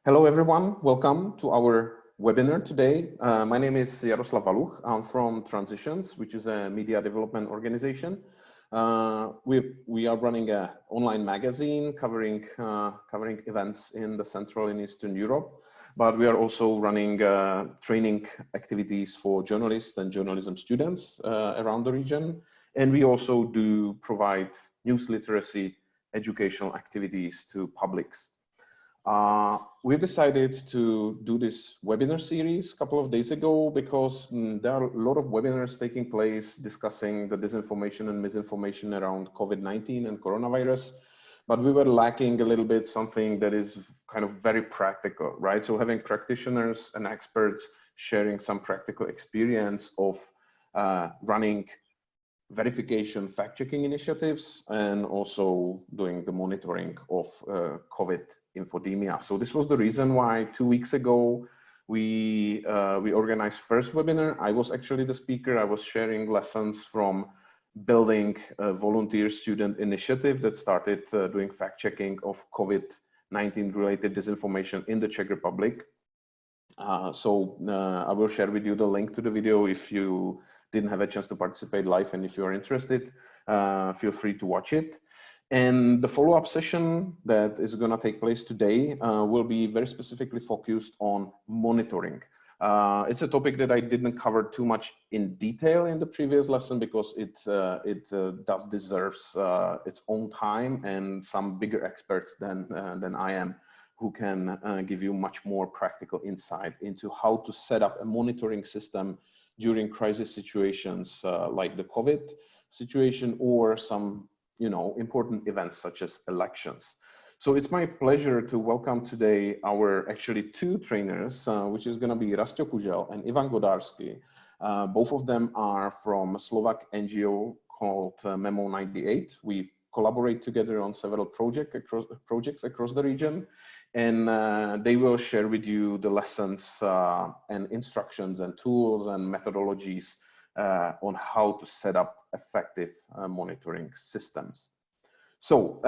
Hello, everyone. Welcome to our webinar today. My name is Jaroslav Valuch. I'm from Transitions, which is a media development organization. We are running an online magazine covering events in the Central and Eastern Europe, but we are also running training activities for journalists and journalism students around the region. And we also do provide news literacy educational activities to publics. We've decided to do this webinar series a couple of days ago because there are a lot of webinars taking place discussing the disinformation and misinformation around COVID-19 and coronavirus, but we were lacking a little bit something that is kind of very practical, right? So having practitioners and experts sharing some practical experience of running verification fact-checking initiatives and also doing the monitoring of COVID infodemia. So this was the reason why 2 weeks ago we organized first webinar. I was actually the speaker. I was sharing lessons from building a volunteer student initiative that started doing fact-checking of COVID-19 related disinformation in the Czech Republic. I will share with you the link to the video if you didn't have a chance to participate live, and if you are interested, feel free to watch it. And the follow-up session that is going to take place today will be very specifically focused on monitoring. It's a topic that I didn't cover too much in detail in the previous lesson because it does deserves its own time and some bigger experts than I am, who can give you much more practical insight into how to set up a monitoring system during crisis situations like the COVID situation or some, important events such as elections. So it's my pleasure to welcome today our actually two trainers, which is going to be Rastio Kužel and Ivan Godarsky. Both of them are from a Slovak NGO called Memo 98. We collaborate together on several projects across the region. And they will share with you the lessons and instructions and tools and methodologies on how to set up effective monitoring systems. So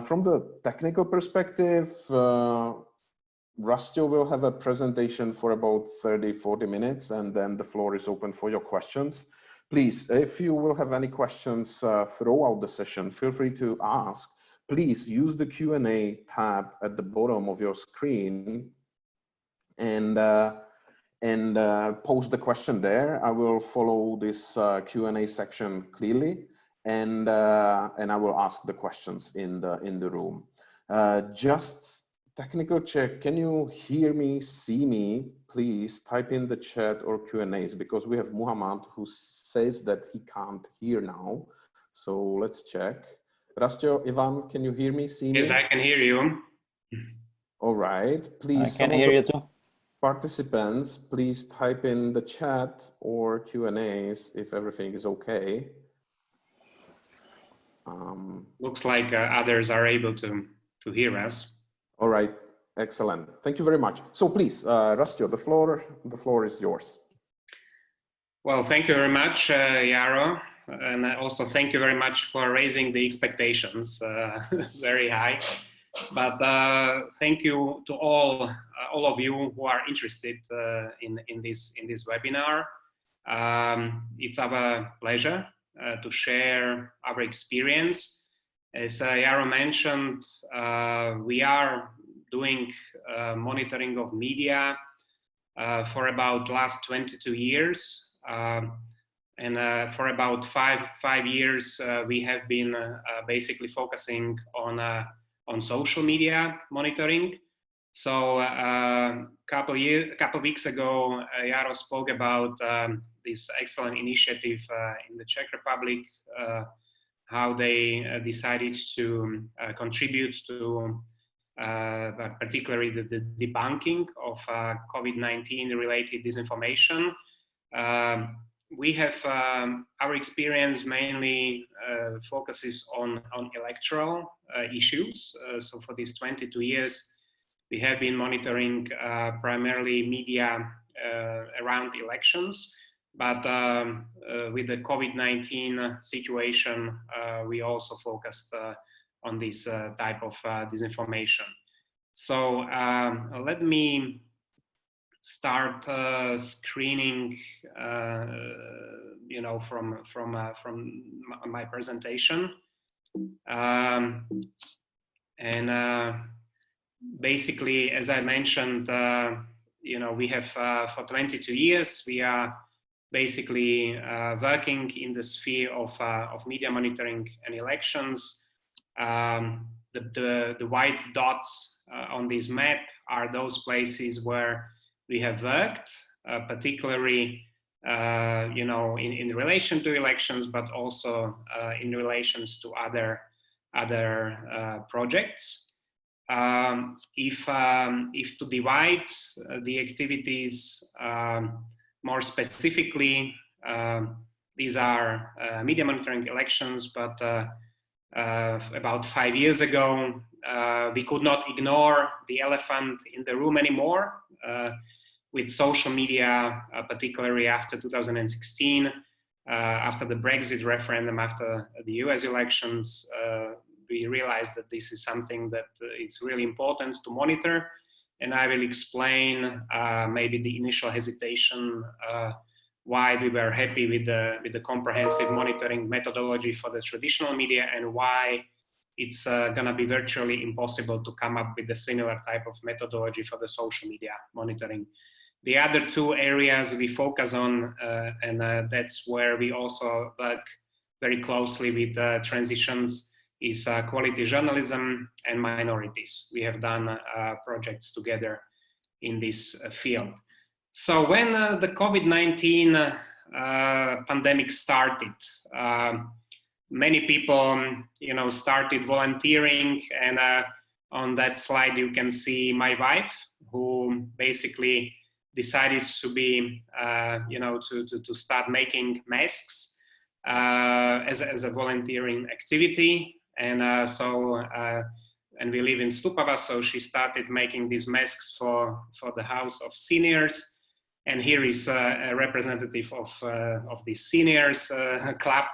from the technical perspective, Rastio will have a presentation for about 30-40 minutes, and then the floor is open for your questions. Please, if you will have any questions throughout the session, feel free to ask. Please use the Q&A tab at the bottom of your screen and post the question there. I will follow this Q&A section clearly, and I will ask the questions in the room. Just technical check. Can you hear me, see me? Please type in the chat or Q&As, because we have Muhammad who says that he can't hear now. So let's check. Rastio, Ivan, can you hear me, see me? Yes, I can hear you. All right, please. I can hear you too. Participants, please type in the chat or Q&As if everything is okay. Looks like others are able to hear us. All right, excellent. Thank you very much. So please, Rastio, the floor is yours. Well, thank you very much, Jaro. And also thank you very much for raising the expectations very high. But thank you to all of you who are interested in this webinar. It's our pleasure to share our experience. As Jaro mentioned, we are doing monitoring of media for about last 22 years. And for about five years, we have been basically focusing on social media monitoring. So a couple weeks ago, Jaro spoke about this excellent initiative in the Czech Republic, how they decided to contribute to particularly the debunking of COVID-19 related disinformation. We have our experience mainly focuses on electoral issues. So for these 22 years, we have been monitoring primarily media around elections. But with the COVID-19 situation, we also focused on this type of disinformation. So let me start screening, from my presentation, and basically, as I mentioned, we have for 22 years we are basically working in the sphere of media monitoring and elections. The white dots on this map are those places where we have worked, particularly in relation to elections, but also in relations to other projects. If to divide the activities more specifically, these are media monitoring elections, but about 5 years ago, we could not ignore the elephant in the room anymore. With social media, particularly after 2016, after the Brexit referendum, after the US elections, we realized that this is something that is really important to monitor. And I will explain maybe the initial hesitation, why we were happy with the comprehensive monitoring methodology for the traditional media, and why it's gonna be virtually impossible to come up with a similar type of methodology for the social media monitoring. The other two areas we focus on, and that's where we also work very closely with transitions, is quality journalism and minorities. We have done projects together in this field. So when the COVID-19 pandemic started, many people, started volunteering, and on that slide you can see my wife, who basically decided to be, to start making masks as a volunteering activity, and and we live in Stupava, so she started making these masks for the House of Seniors. And here is a representative of the seniors club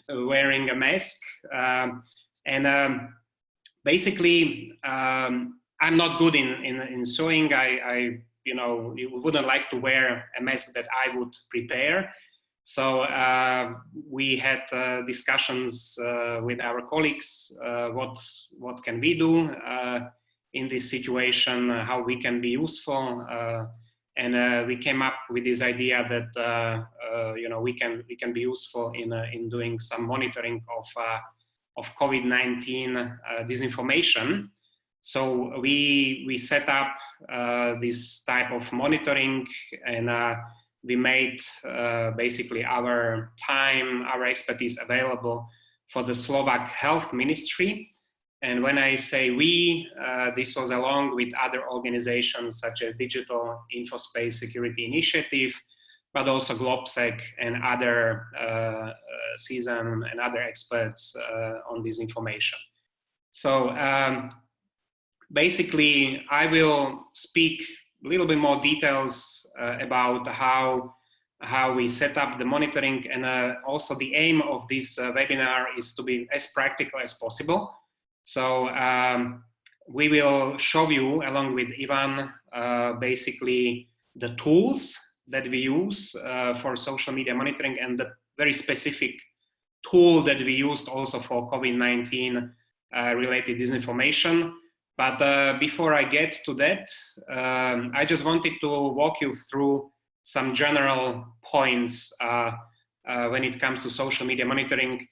wearing a mask. Basically, I'm not good in sewing. You wouldn't like to wear a mask that I would prepare. So we had discussions with our colleagues, what can we do in this situation, how we can be useful. And we came up with this idea that we can be useful in doing some monitoring of COVID-19 disinformation. So we set up this type of monitoring, and we made basically our time, our expertise available for the Slovak Health Ministry. And when I say we, this was along with other organizations such as Digital Infospace Security Initiative, but also GlobSec and other CISM and other experts on this information. So basically, I will speak a little bit more details about how we set up the monitoring, and also the aim of this webinar is to be as practical as possible. So we will show you, along with Ivan, basically the tools that we use for social media monitoring, and the very specific tool that we used also for COVID-19 related disinformation. But before I get to that, I just wanted to walk you through some general points when it comes to social media monitoring.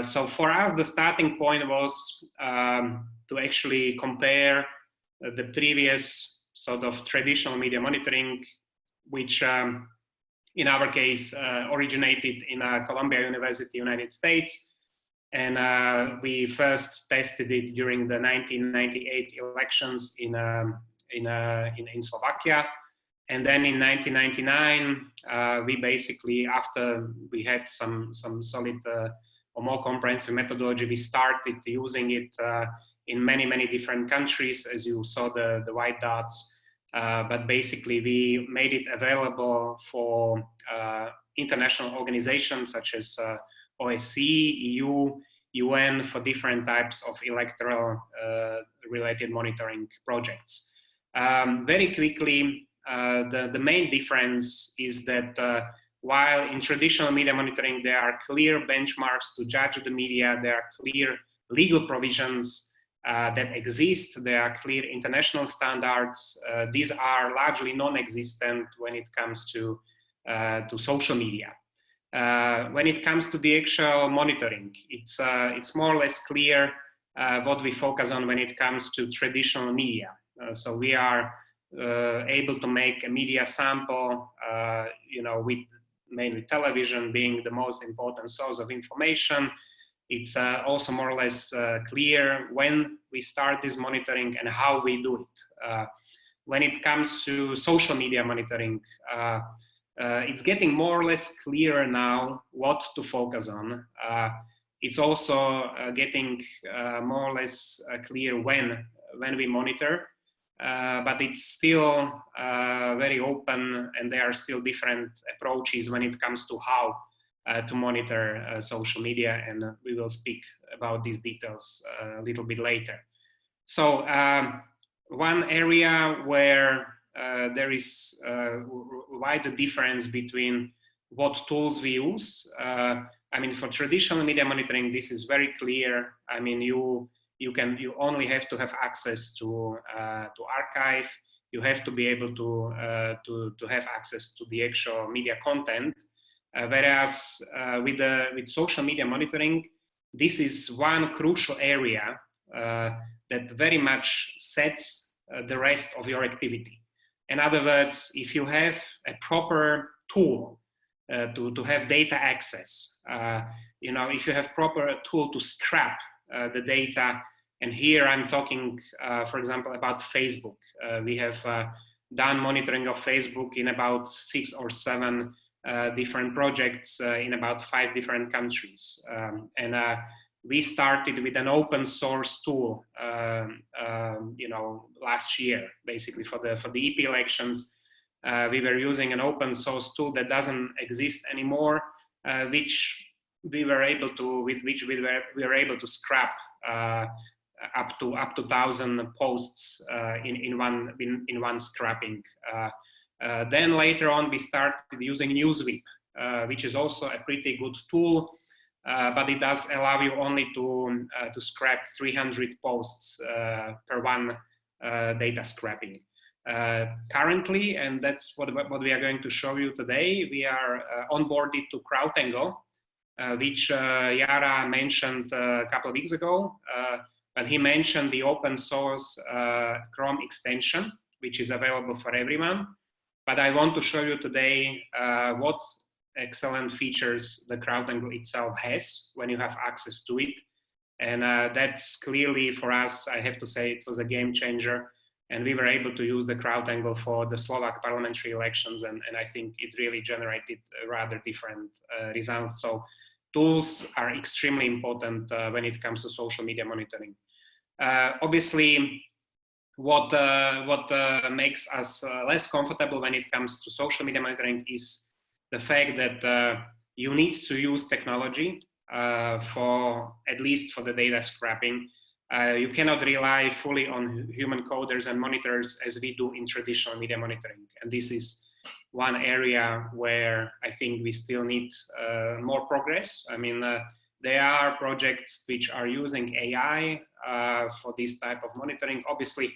So for us, the starting point was to actually compare the previous sort of traditional media monitoring, which in our case originated in Columbia University, United States. And we first tested it during the 1998 elections in Slovakia. And then in 1999, we basically, after we had some solid or more comprehensive methodology, we started using it in many different countries, as you saw the white dots. But basically, we made it available for international organizations such as OSCE, EU, UN, for different types of electoral related monitoring projects. Very quickly, the main difference is that while in traditional media monitoring there are clear benchmarks to judge the media, there are clear legal provisions that exist, there are clear international standards. These are largely non-existent when it comes to social media. When it comes to the actual monitoring, it's more or less clear what we focus on when it comes to traditional media. So we are able to make a media sample, with mainly television being the most important source of information. It's also more or less clear when we start this monitoring and how we do it. When it comes to social media monitoring, it's getting more or less clearer now what to focus on. It's also getting more or less clear when we monitor, but it's still very open, and there are still different approaches when it comes to how to monitor social media, and we will speak about these details a little bit later. So one area where there is wide difference between what tools we use. I mean, for traditional media monitoring, this is very clear. I mean, you only have to have access to archive. You have to be able to have access to the actual media content. Whereas with social media monitoring, this is one crucial area that very much sets the rest of your activity. In other words, if you have a proper tool to have data access, if you have proper tool to scrap the data, and here I'm talking, for example, about Facebook. We have done monitoring of Facebook in about 6 or 7 different projects in about 5 different countries. We started with an open source tool, last year, basically for the EP elections. We were using an open source tool that doesn't exist anymore, with which we were able to scrap up to 1,000 posts in one scrapping. Then later on, we started using Newsweek, which is also a pretty good tool. But it does allow you only to scrap 300 posts per one data scrapping. Currently, and that's what we are going to show you today, we are onboarded to Crowdangle, which Yara mentioned a couple of weeks ago. But he mentioned the open source Chrome extension, which is available for everyone. But I want to show you today what excellent features the Crowdangle itself has when you have access to it. And that's clearly for us, I have to say, it was a game changer. And we were able to use the Crowdangle for the Slovak parliamentary elections. And I think it really generated rather different results. So tools are extremely important when it comes to social media monitoring. Obviously, what makes us less comfortable when it comes to social media monitoring is the fact that you need to use technology for, at least for the data scrapping. You cannot rely fully on human coders and monitors as we do in traditional media monitoring. And this is one area where I think we still need more progress. I mean, there are projects which are using AI for this type of monitoring. Obviously,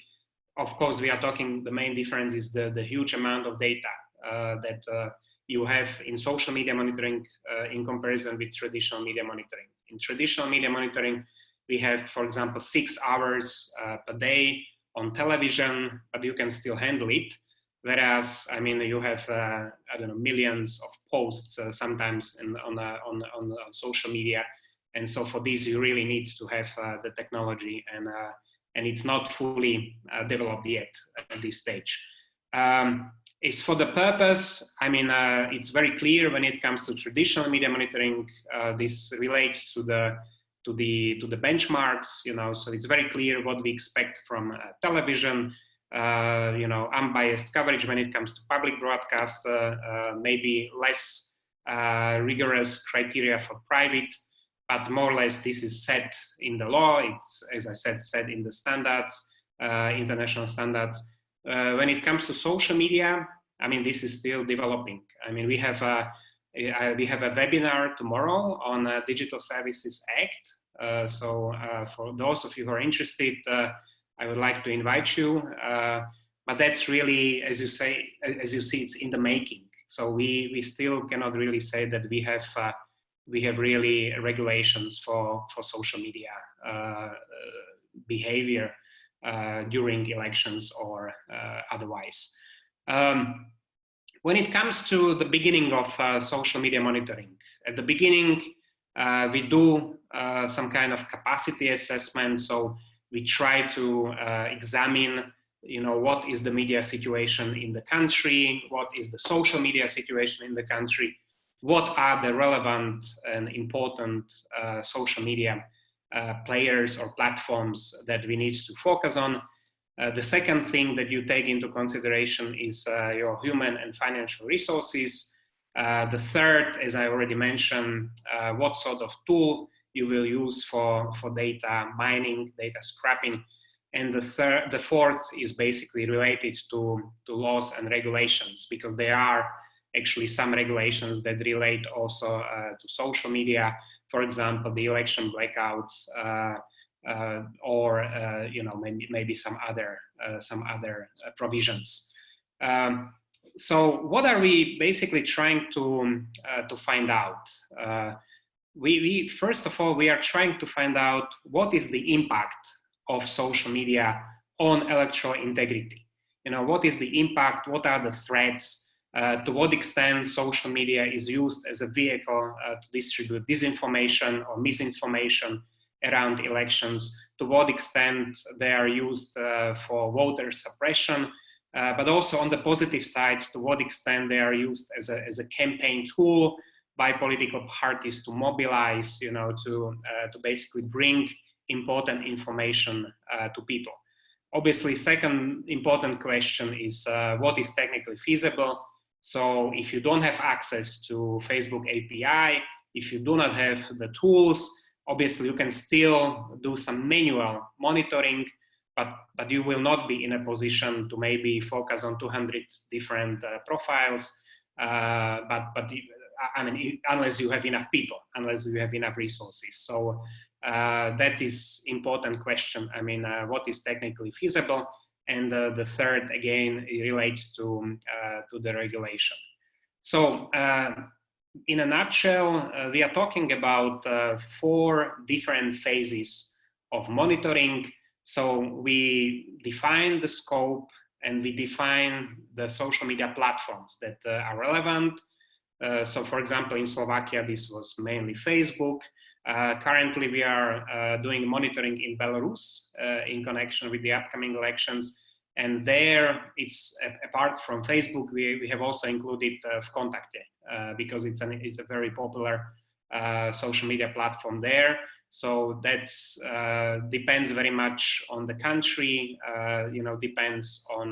of course, we are talking, the main difference is the huge amount of data that you have in social media monitoring in comparison with traditional media monitoring. In traditional media monitoring, we have, for example, 6 hours per day on television, but you can still handle it. Whereas, I mean, you have, I don't know, millions of posts sometimes on social media. And so for this, you really need to have the technology, and it's not fully developed yet at this stage. It's for the purpose, I mean, it's very clear when it comes to traditional media monitoring, this relates to the benchmarks, so it's very clear what we expect from television, unbiased coverage when it comes to public broadcast, maybe less rigorous criteria for private but more or less this is set in the law. It's, as I said, set in the standards, international standards. When it comes to social media, I mean, this is still developing. I mean, we have a webinar tomorrow on Digital Services Act. So for those of you who are interested, I would like to invite you. But that's really, as you see, it's in the making. So we still cannot really say that we have really regulations for social media behavior during elections or otherwise. When it comes to the beginning of social media monitoring, at the beginning, we do some kind of capacity assessment. So we try to examine, what is the media situation in the country, what is the social media situation in the country, what are the relevant and important social media players or platforms that we need to focus on. The second thing that you take into consideration is your human and financial resources. The third, as I already mentioned, what sort of tool you will use for data mining, data scrapping. And the fourth is basically related to laws and regulations, because there are actually some regulations that relate also to social media. For example, the election blackouts, or maybe some other provisions. So what are we basically trying to find out? We first of all, we are trying to find out what is the impact of social media on electoral integrity. What is the impact? What are the threats? To what extent social media is used as a vehicle to distribute disinformation or misinformation around elections? To what extent they are used for voter suppression? But also on the positive side, to what extent they are used as a campaign tool by political parties to mobilize, to basically bring important information to people. Obviously, second important question is what is technically feasible. So if you don't have access to Facebook API, if you do not have the tools, obviously you can still do some manual monitoring, but you will not be in a position to maybe focus on 200 different profiles. Unless you have enough people, unless you have enough resources. So that is important question. What is technically feasible? And the third, again, relates to the regulation. So in a nutshell, we are talking about 4 different phases of monitoring. So we define the scope and we define the social media platforms that are relevant. So for example, in Slovakia, this was mainly Facebook. Currently, we are doing monitoring in Belarus in connection with the upcoming elections. And there, it's apart from Facebook, we have also included Vkontakte because it's a very popular social media platform there. So that depends very much on the country. Depends on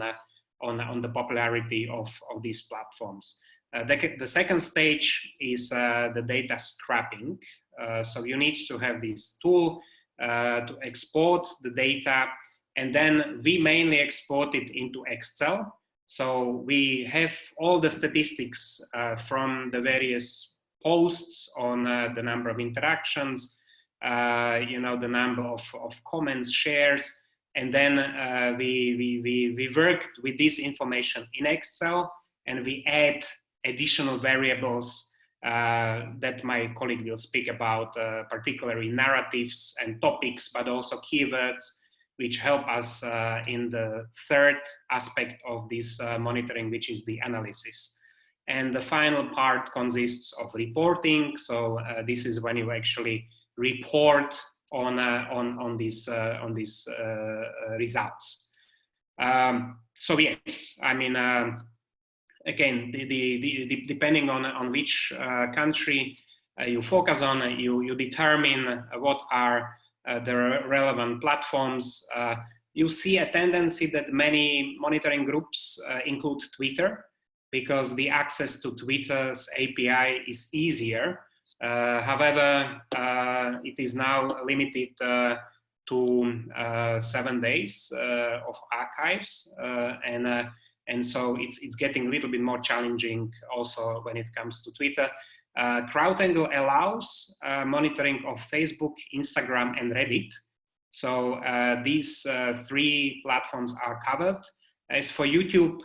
the popularity of these platforms. The second stage is the data scrapping. So you need to have this tool to export the data, and then we mainly export it into Excel. So we have all the statistics from the various posts on the number of interactions, the number of comments, shares, and then we worked with this information in Excel, and we add additional variables that my colleague will speak about, particularly narratives and topics, but also keywords, which help us in the third aspect of this monitoring, which is the analysis. And the final part consists of reporting. So this is when you actually report on these results. So yes, again, depending on which country you focus on, you determine what are the relevant platforms. You see a tendency that many monitoring groups include Twitter, because the access to Twitter's API is easier However, it is now limited to 7 days of archives, and so it's getting a little bit more challenging also when it comes to Twitter. Crowdangle allows monitoring of Facebook, Instagram, and Reddit. So these 3 platforms are covered. As for YouTube,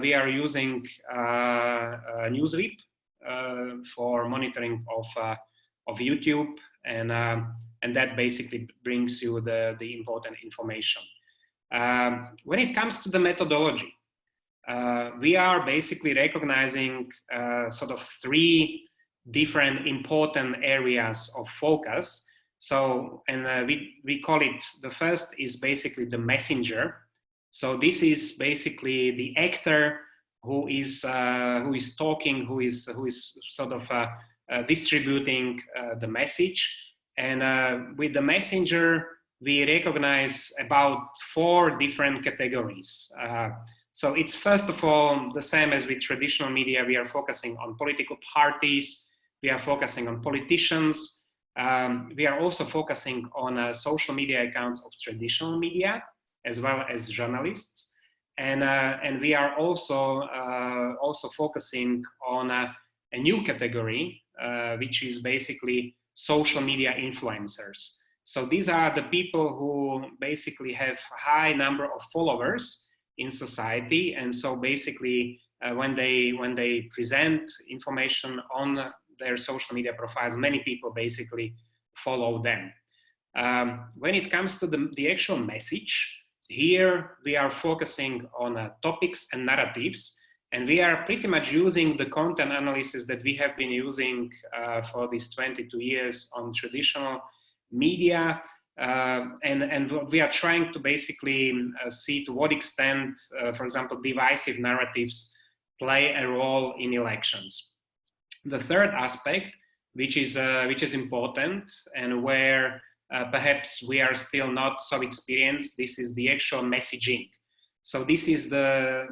we are using Newsweep for monitoring of YouTube, and that basically brings you the important information. When it comes to the methodology, we are basically recognizing sort of 3 different important areas of focus. So, and we call it, the first is basically the messenger. So this is basically the actor who is talking, who is sort of distributing the message. And with the messenger, we recognize about 4 different categories. So it's first of all the same as with traditional media. We are focusing on political parties. We are focusing on politicians. We are also focusing on social media accounts of traditional media, as well as journalists. And we are also focusing on a new category, which is basically social media influencers. So these are the people who basically have high number of followers in society, and so basically when they present information on their social media profiles, many people basically follow them. When it comes to the actual message, here we are focusing on topics and narratives, and we are pretty much using the content analysis that we have been using for these 22 years on traditional media. And we are trying to basically see to what extent, for example, divisive narratives play a role in elections. The third aspect, which is important, and where perhaps we are still not so experienced, this is the actual messaging. So this is the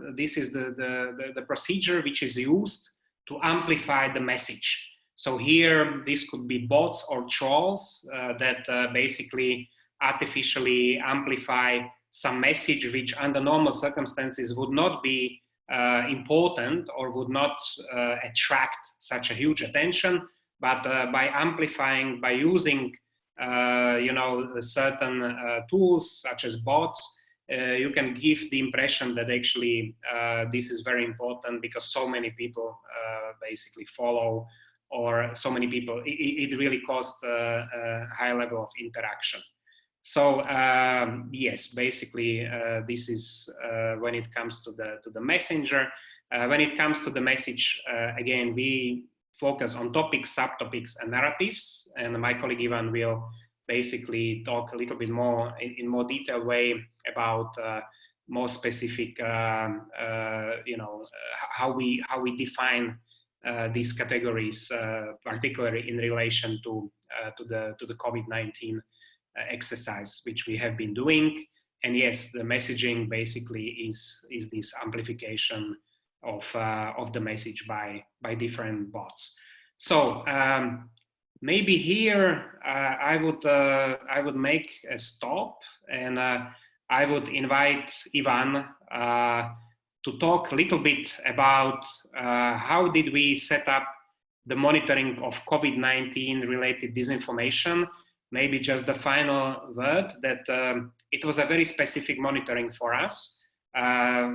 procedure which is used to amplify the message. So here, this could be bots or trolls that basically artificially amplify some message which under normal circumstances would not be important or would not attract such a huge attention, but by amplifying, by using certain tools such as bots, you can give the impression that actually this is very important because so many people basically follow, or so many people, it really caused a high level of interaction. So yes, basically this is when it comes to the messenger. When it comes to the message, again, we focus on topics, subtopics, and narratives. And my colleague Ivan will basically talk a little bit more in more detailed way about more specific, how we define these categories, particularly in relation to the COVID-19 exercise which we have been doing. And yes, the messaging basically is this amplification of the message by different bots. So maybe here I would make a stop, and I would invite Ivan to talk a little bit about how did we set up the monitoring of COVID-19 related disinformation. Maybe just the final word that it was a very specific monitoring for us.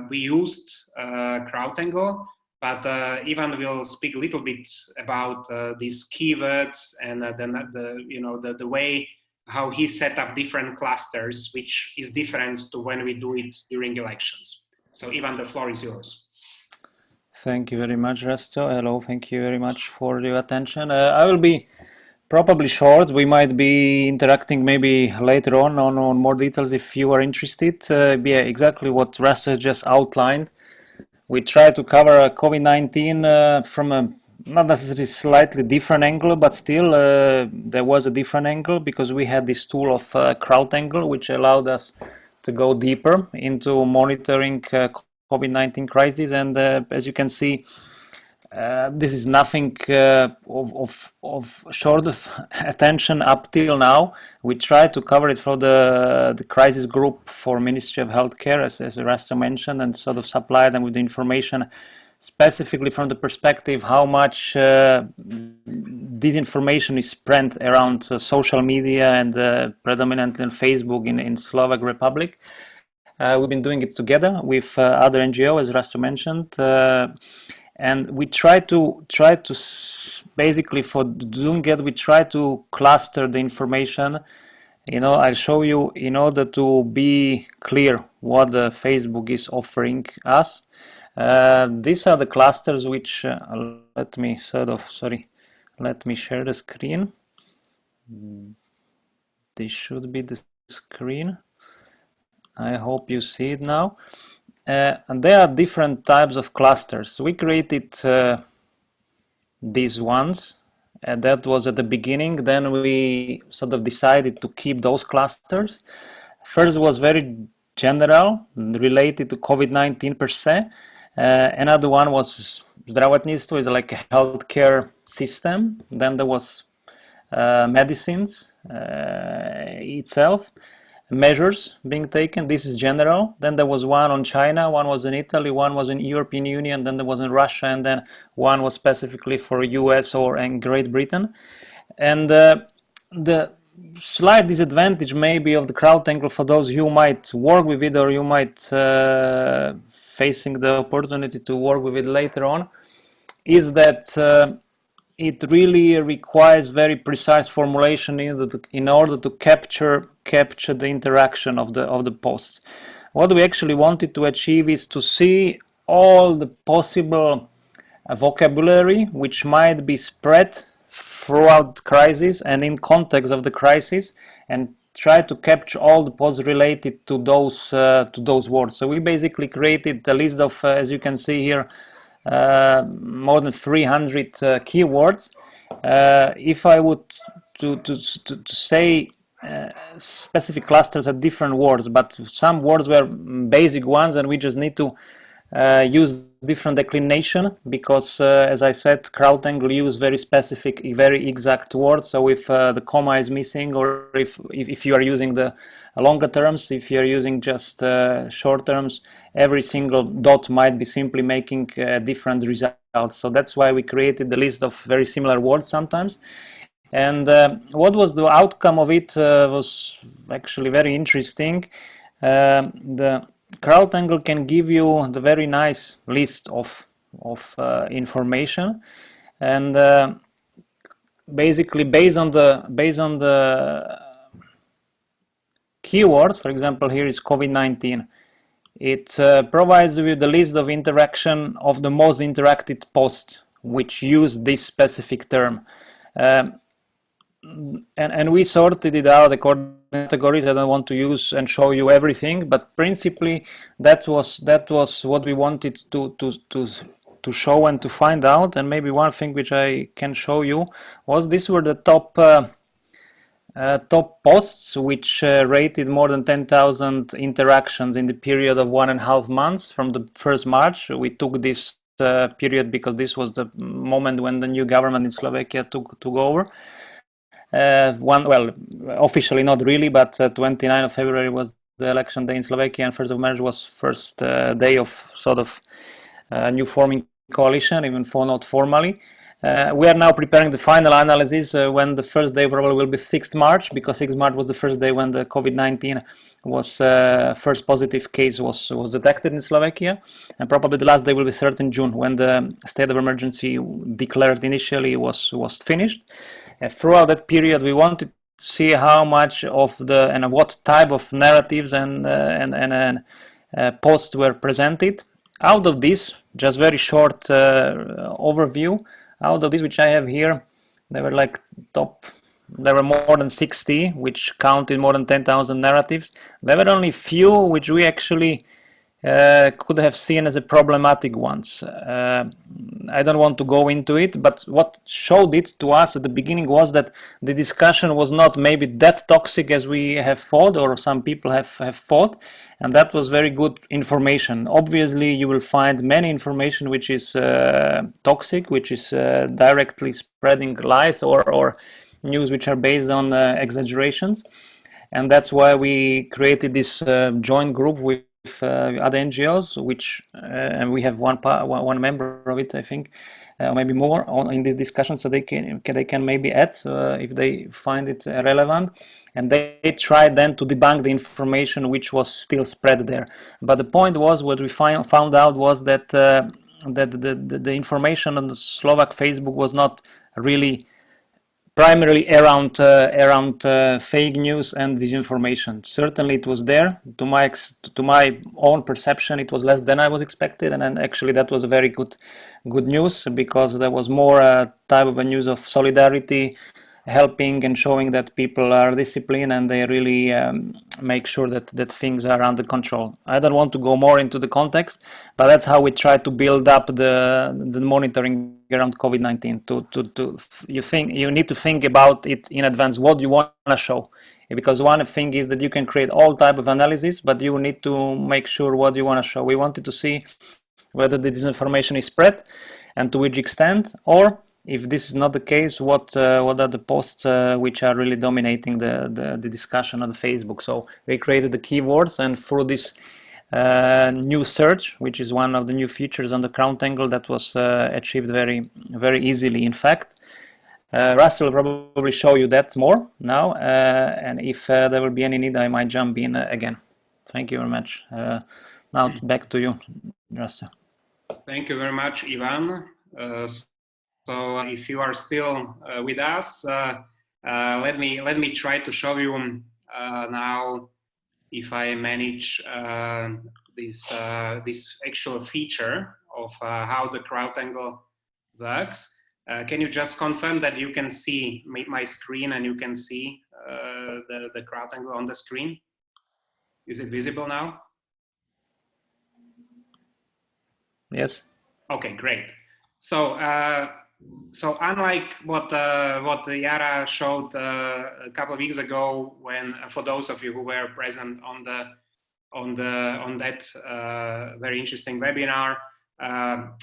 We used Crowdangle, but Ivan will speak a little bit about these keywords and the way how he set up different clusters, which is different to when we do it during elections. So Ivan, the floor is yours. Thank you very much, Resto. Hello, thank you very much for your attention. I will be probably short. We might be interacting maybe later on more details if you are interested. Yeah, exactly what Resto just outlined. We try to cover COVID-19 from a not necessarily slightly different angle, but still there was a different angle because we had this tool of Crowdangle, which allowed us to go deeper into monitoring COVID-19 crisis. And as you can see, This is nothing of short of attention up till now. We try to cover it for the crisis group for Ministry of Healthcare, as Erasto mentioned, and sort of supply them with the information specifically from the perspective how much disinformation is spread around social media and predominantly on Facebook in Slovak Republic. We've been doing it together with other NGO, as Erasto mentioned. And we try to basically, for doing it, we try to cluster the information. I'll show you in order to be clear what Facebook is offering us. These are the clusters which let me share the screen. This should be the screen. I hope you see it now. And there are different types of clusters. We created these ones, and that was at the beginning. Then we sort of decided to keep those clusters. First was very general, related to COVID-19 per se. Another one was zdravotnictvo, is like a healthcare system. Then there was medicines itself. Measures being taken. This is general. Then there was one on China, one was in Italy, one was in European Union, then there was in Russia, and then one was specifically for US or in Great Britain. And the slight disadvantage maybe of the Crowdangle for those who might work with it or you might facing the opportunity to work with it later on is that it really requires very precise formulation in order to capture the interaction of the posts. What we actually wanted to achieve is to see all the possible vocabulary which might be spread throughout the crisis and in context of the crisis, and try to capture all the posts related to those words. So we basically created a list of, as you can see here, more than 300 keywords. If I would to say specific clusters at different words, but some words were basic ones, and we just need to use different declination because, as I said, Crowdangle use very specific, very exact words. So if the comma is missing, or if you are using the longer terms, if you are using just short terms, every single dot might be simply making different results. So that's why we created the list of very similar words sometimes. And what was the outcome of it was actually very interesting. The Crowdangle can give you the very nice list of information, and basically based on the keyword. For example, here is COVID-19. It provides you with the list of interaction of the most interacted posts which use this specific term. And we sorted it out according to categories. I don't want to use and show you everything, but principally that was what we wanted to show and to find out. And maybe one thing which I can show you was these were the top posts which rated more than 10,000 interactions in the period of 1.5 months from the 1st March. We took this period because this was the moment when the new government in Slovakia took over. Well, officially not really, but 29th of February was the election day in Slovakia, and 1st of March was first day of sort of new forming coalition, even for not formally. We are now preparing the final analysis when the first day probably will be 6th March, because 6th March was the first day when the COVID-19 was first positive case was detected in Slovakia, and probably the last day will be 13th June when the state of emergency declared initially was finished. Throughout that period, we wanted to see how much of the and what type of narratives and posts were presented. Out of this, just very short overview. Out of this, which I have here, there were more than 60, which counted more than 10,000 narratives. There were only few which we actually could have seen as a problematic ones. I don't want to go into it, but what showed it to us at the beginning was that the discussion was not maybe that toxic as we have thought, or some people have thought, and that was very good information. Obviously, you will find many information which is toxic, which is directly spreading lies or news which are based on exaggerations, and that's why we created this joint group with other NGOs, which and we have one member of it, I think, maybe more in this discussion, so they can maybe add if they find it relevant, and they tried then to debunk the information which was still spread there. But the point was, what we found out was that the information on the Slovak Facebook was not really primarily around fake news and disinformation. Certainly it was there. To my own perception, it was less than I was expected, and actually that was a very good news, because there was more type of a news of solidarity, helping and showing that people are disciplined and they really make sure that things are under control. I don't want to go more into the context, but that's how we try to build up the monitoring around COVID-19. You need to think about it in advance. What you want to show, because one thing is that you can create all type of analysis, but you need to make sure what you want to show. We wanted to see whether the disinformation is spread and to which extent, or if this is not the case, what are the posts which are really dominating the discussion on Facebook. So we created the keywords, and through this new search, which is one of the new features on the Crowdangle, that was achieved very, very easily. In fact, Russell will probably show you that more now, and if there will be any need, I might jump in again. Thank you very much. Now back to you, Russell. Thank you very much, Ivan. So if you are still with us, let me try to show you now, if I manage this actual feature of how the Crowdangle works. Can you just confirm that you can see my screen and you can see the Crowdangle on the screen? Is it visible now? Yes. Okay, great. So unlike what Yara showed a couple of weeks ago, when for those of you who were present on that very interesting webinar,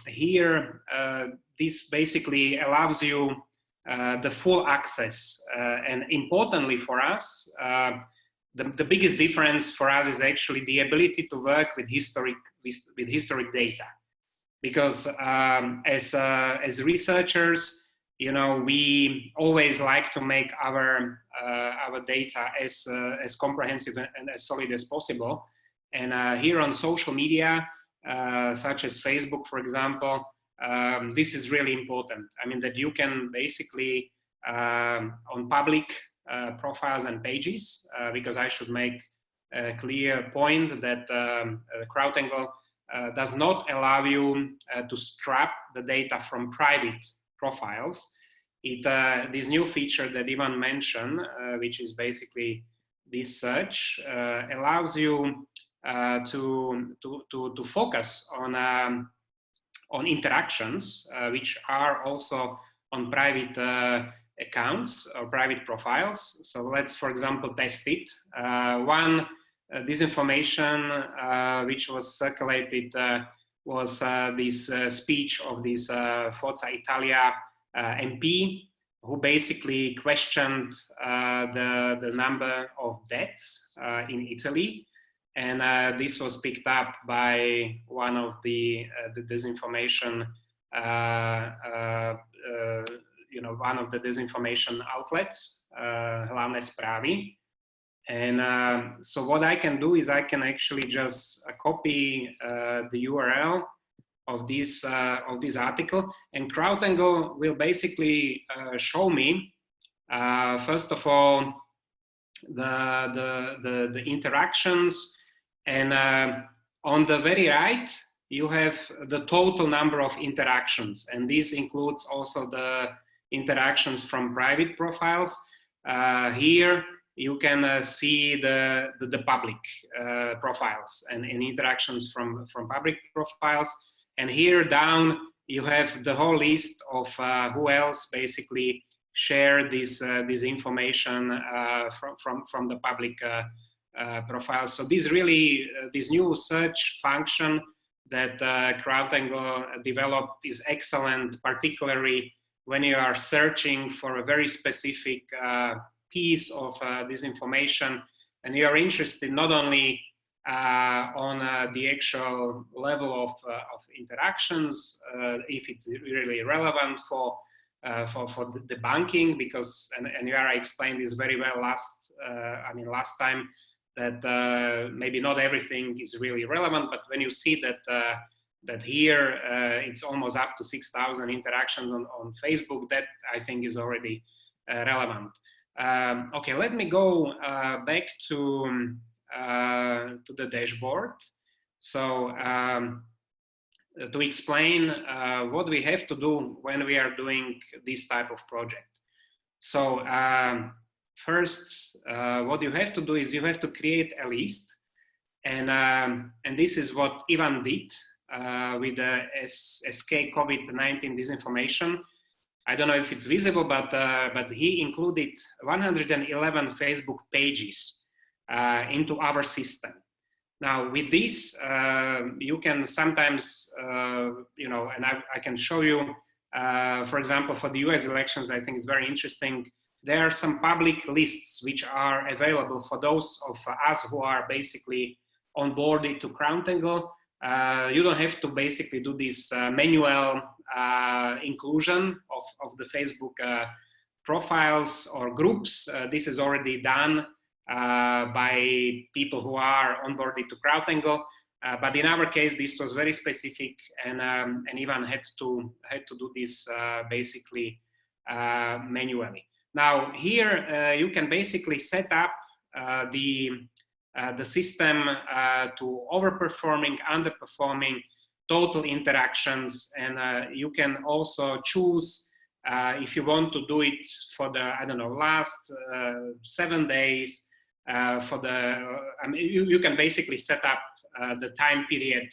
here this basically allows you the full access, and importantly for us, the biggest difference for us is actually the ability to work with historic data. Because as researchers, you know, we always like to make our data as comprehensive and as solid as possible. And here on social media, such as Facebook, for example, this is really important. I mean, that you can basically on public profiles and pages, because I should make a clear point that Crowdangle does not allow you to scrap the data from private profiles. This new feature that Ivan mentioned, which is basically this search, allows you to focus on interactions, which are also on private accounts or private profiles. So let's, for example, test it. One disinformation which was circulated was this speech of this Forza Italia MP, who basically questioned the number of deaths in Italy. And this was picked up by one of the disinformation, one of the disinformation outlets, Hlavné správy. And so what I can do is I can actually just copy the URL of this article, and Crowdangle will basically show me first of all the interactions, and on the very right you have the total number of interactions, and this includes also the interactions from private profiles. Here you can see the public profiles and interactions from public profiles. And here down, you have the whole list of who else basically share this information from the public profiles. So this really, this new search function that Crowdangle developed is excellent, particularly when you are searching for a very specific piece of this information, and you are interested not only on the actual level of interactions, if it's really relevant for the debunking, because and Yara explained this very well last time, that maybe not everything is really relevant, but when you see that here it's almost up to 6,000 interactions on Facebook, that I think is already relevant. Okay, let me go back to the dashboard. So to explain what we have to do when we are doing this type of project. So first, what you have to do is you have to create a list, and this is what Ivan did with the SK COVID-19 disinformation. I don't know if it's visible, but he included 111 Facebook pages into our system. Now with this, you can sometimes, you know, and I can show you, for example, for the US elections, I think it's very interesting. There are some public lists which are available for those of us who are basically onboarded to Crowdangle. You don't have to basically do this manual inclusion of the Facebook profiles or groups. This is already done by people who are onboarded to Crowdangle. But in our case, this was very specific, and Ivan had to do this basically manually. Now here you can basically set up the system to overperforming, underperforming, total interactions, and you can also choose if you want to do it for the, I don't know, last 7 days. For the, I mean, you can basically set up the time period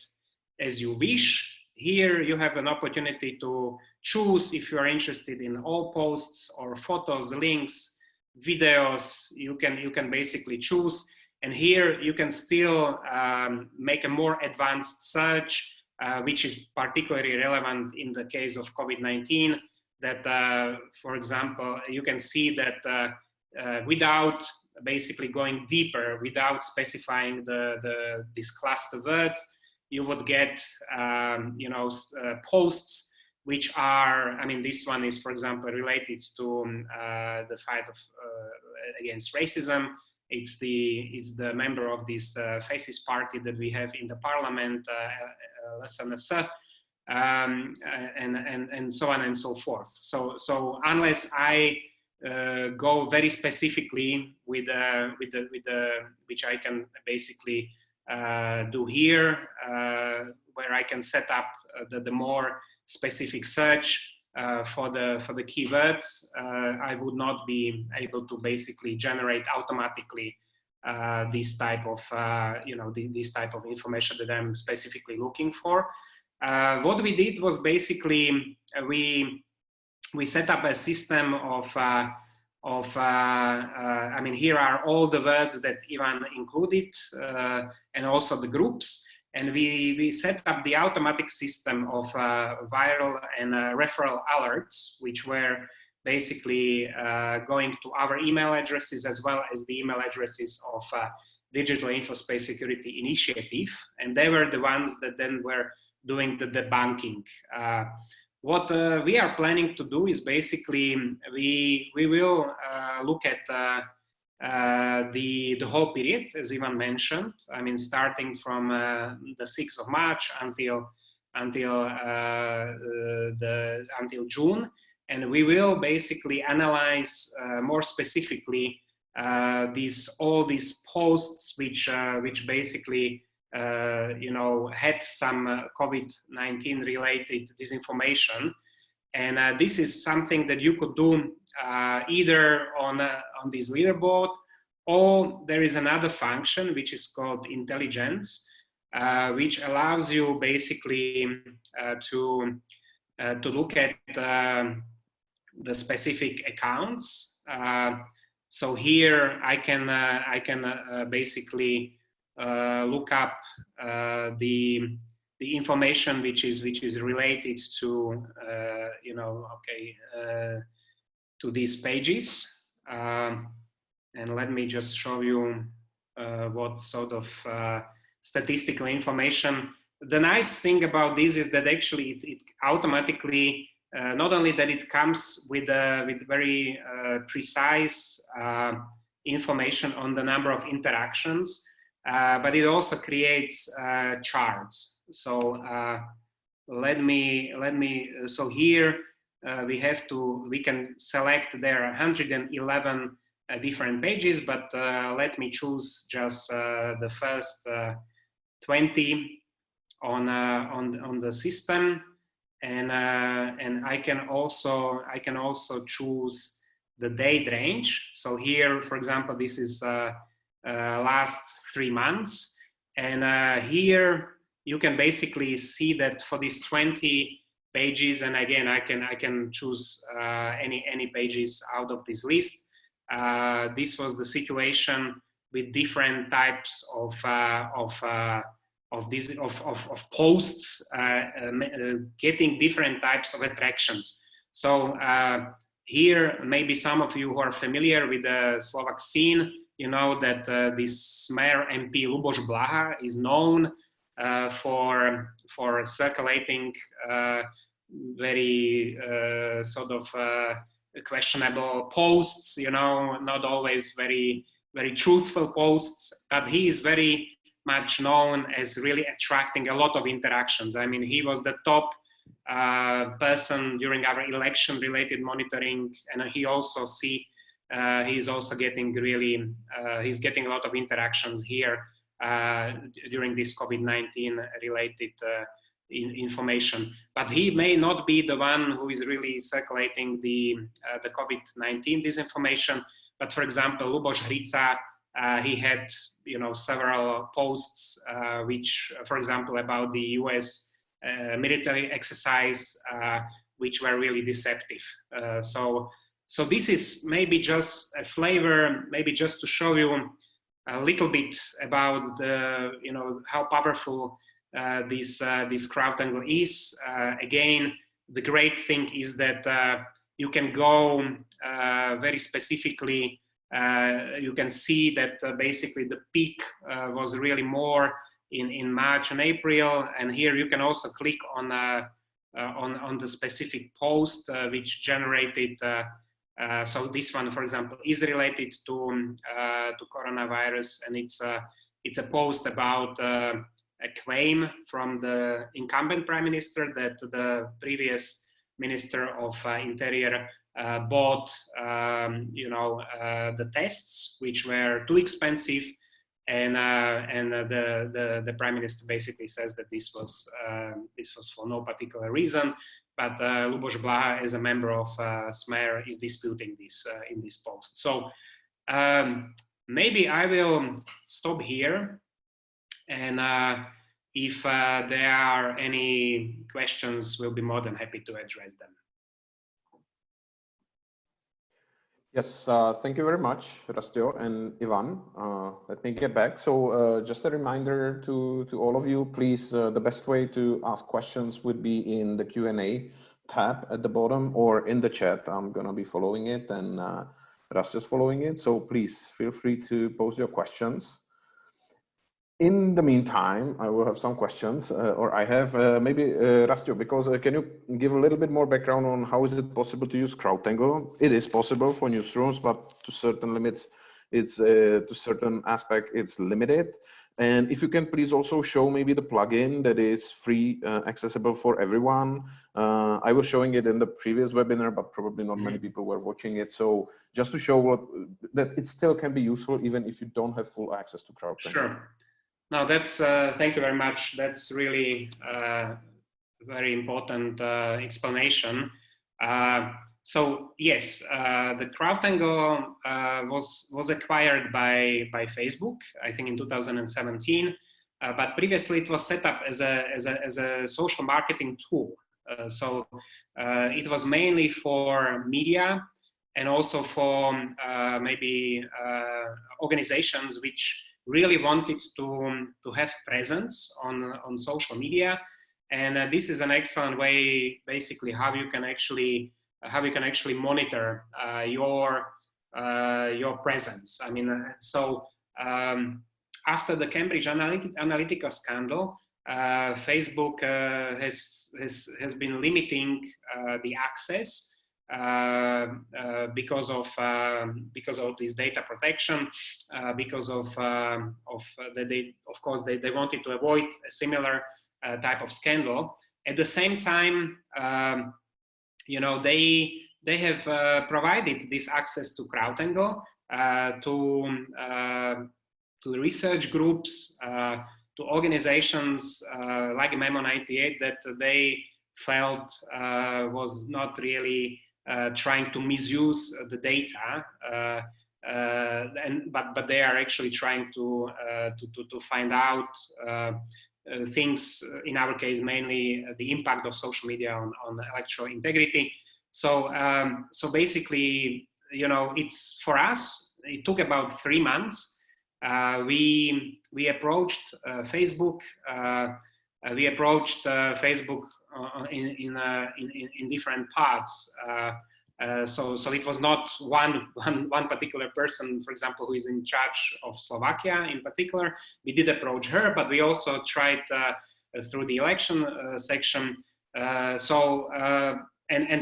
as you wish. Here you have an opportunity to choose if you are interested in all posts or photos, links, videos. You can basically choose, and here you can still make a more advanced search, which is particularly relevant in the case of COVID-19. That, for example, you can see that without basically going deeper, without specifying these cluster words, you would get you know, posts which are, I mean, this one is, for example, related to the fight against racism. It's the member of this fascist party that we have in the parliament, SNS, and so on and so forth. So unless I go very specifically with which I can basically do here, where I can set up the more specific search for the keywords, I would not be able to basically generate automatically this type of you know, this type of information that I'm specifically looking for. What we did was basically we set up a system of I mean, here are all the words that Ivan included, and also the groups. And we set up the automatic system of viral and referral alerts, which were basically going to our email addresses as well as the email addresses of Digital Infospace Security Initiative. And they were the ones that then were doing the debunking. What we are planning to do is basically we will look at the whole period, as Ivan mentioned. I mean, starting from the 6th of March until June, and we will basically analyze more specifically all these posts which basically you know, had some COVID-19 related disinformation. And this is something that you could do either on this leaderboard, or there is another function which is called intelligence, which allows you basically to look at the specific accounts. So here I can basically look up the information which is related to to these pages. And let me just show you what sort of statistical information. The nice thing about this is that actually it automatically, not only that it comes with very precise information on the number of interactions, but it also creates charts. So so here we can select there are 111 different pages, but let me choose just the first 20 on the system, and I can also choose the date range. So here, for example, this is last 3 months, and here you can basically see that for these 20 pages, and again I can choose any pages out of this list. This was the situation with different types of posts getting different types of attractions. So here, maybe some of you who are familiar with the Slovak scene, you know that this Smer MP Luboš Blaha is known for circulating very sort of questionable posts, you know, not always very truthful posts, but he is very much known as really attracting a lot of interactions. I mean, he was the top person during our election related monitoring, and he also he's also getting really he's getting a lot of interactions here during this COVID-19 related information. But he may not be the one who is really circulating the COVID-19 disinformation. But for example, Luboš Hrica, he had, you know, several posts which, for example, about the US military exercise, which were really deceptive. So this is maybe just a flavor, maybe just to show you a little bit about the, you know, how powerful this Crowdangle is. Again, the great thing is that you can go very specifically. You can see that basically the peak was really more in March and April, and here you can also click on the specific post which generated. So this one, for example, is related to coronavirus, and it's a post about a claim from the incumbent prime minister that the previous minister of interior bought, you know, the tests which were too expensive, and the prime minister basically says that this was for no particular reason. But Luboš Blaha, as a member of Smer, is disputing this in this post. So maybe I will stop here, and if there are any questions, we'll be more than happy to address them. Yes, thank you very much, Rastio and Ivan. Let me get back. So just a reminder to all of you, please, the best way to ask questions would be in the Q&A tab at the bottom or in the chat. I'm going to be following it, and Rastio's following it. So please feel free to post your questions. In the meantime, I will have some questions, or I have maybe Rastio, because can you give a little bit more background on how is it possible to use Crowdangle? It is possible for newsrooms, but to certain limits, it's to certain aspect, it's limited. And if you can please also show maybe the plugin that is free, accessible for everyone. I was showing it in the previous webinar, but probably not many people were watching it. So just to show that it still can be useful even if you don't have full access to Crowdangle. Sure. No, that's thank you very much. That's really very important explanation. So yes, the Crowdangle was acquired by Facebook, I think in 2017. But previously it was set up as a social marketing tool. So it was mainly for media and also for maybe organizations which really wanted to have presence on social media. And this is an excellent way, basically, how you can actually monitor your presence. I mean, after the Cambridge Analytica scandal, Facebook has been limiting the access because of this data protection, because of course they wanted to avoid a similar type of scandal. At the same time, you know, they have provided this access to Crowdangle to research groups, to organizations like Memo 98 that they felt was not really trying to misuse the data, but they are actually trying to find out things, in our case mainly the impact of social media on electoral integrity. So so basically, you know, it's for us, it took about 3 months. We approached Facebook. We approached Facebook in different parts. So it was not one particular person, for example, who is in charge of Slovakia in particular. We did approach her, but we also tried through the election section. And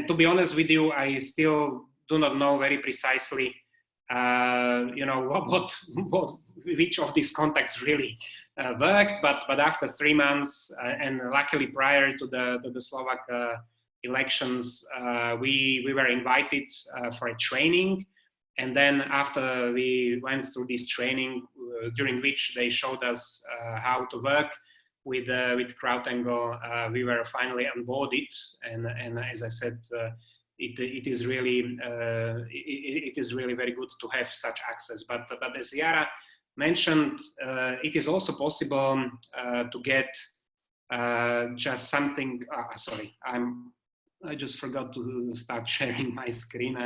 to be honest with you, I still do not know very precisely, you know, which of these contacts really worked. But after 3 months, and luckily prior to the Slovak elections, we were invited for a training. And then after we went through this training, during which they showed us how to work with Crowdangle, we were finally onboarded. And as I said, it is really very good to have such access. But as Yara mentioned, it is also possible to get just something. Sorry, I just forgot to start sharing my screen.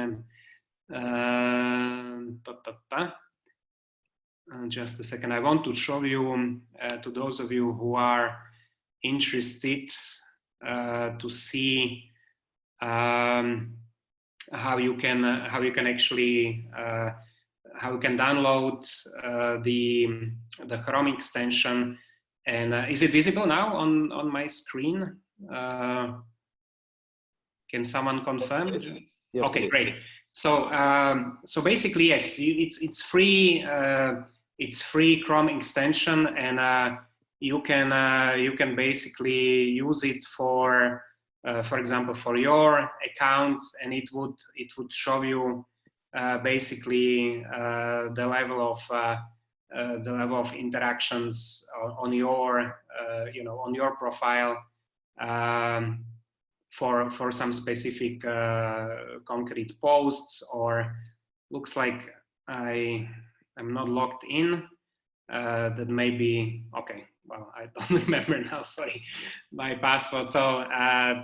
Just a second. I want to show you to those of you who are interested to see how you can download the Chrome extension. And is it visible now on my screen? Can someone confirm? Yes, okay, yes. Great. So so basically, yes, it's free. It's free Chrome extension, and you can basically use it for example, for your account, and it would show you basically the level of interactions on your you know, on your profile for some specific concrete posts. Or looks like I'm not logged in. That may be okay. Well, I don't remember now. Sorry, my password. So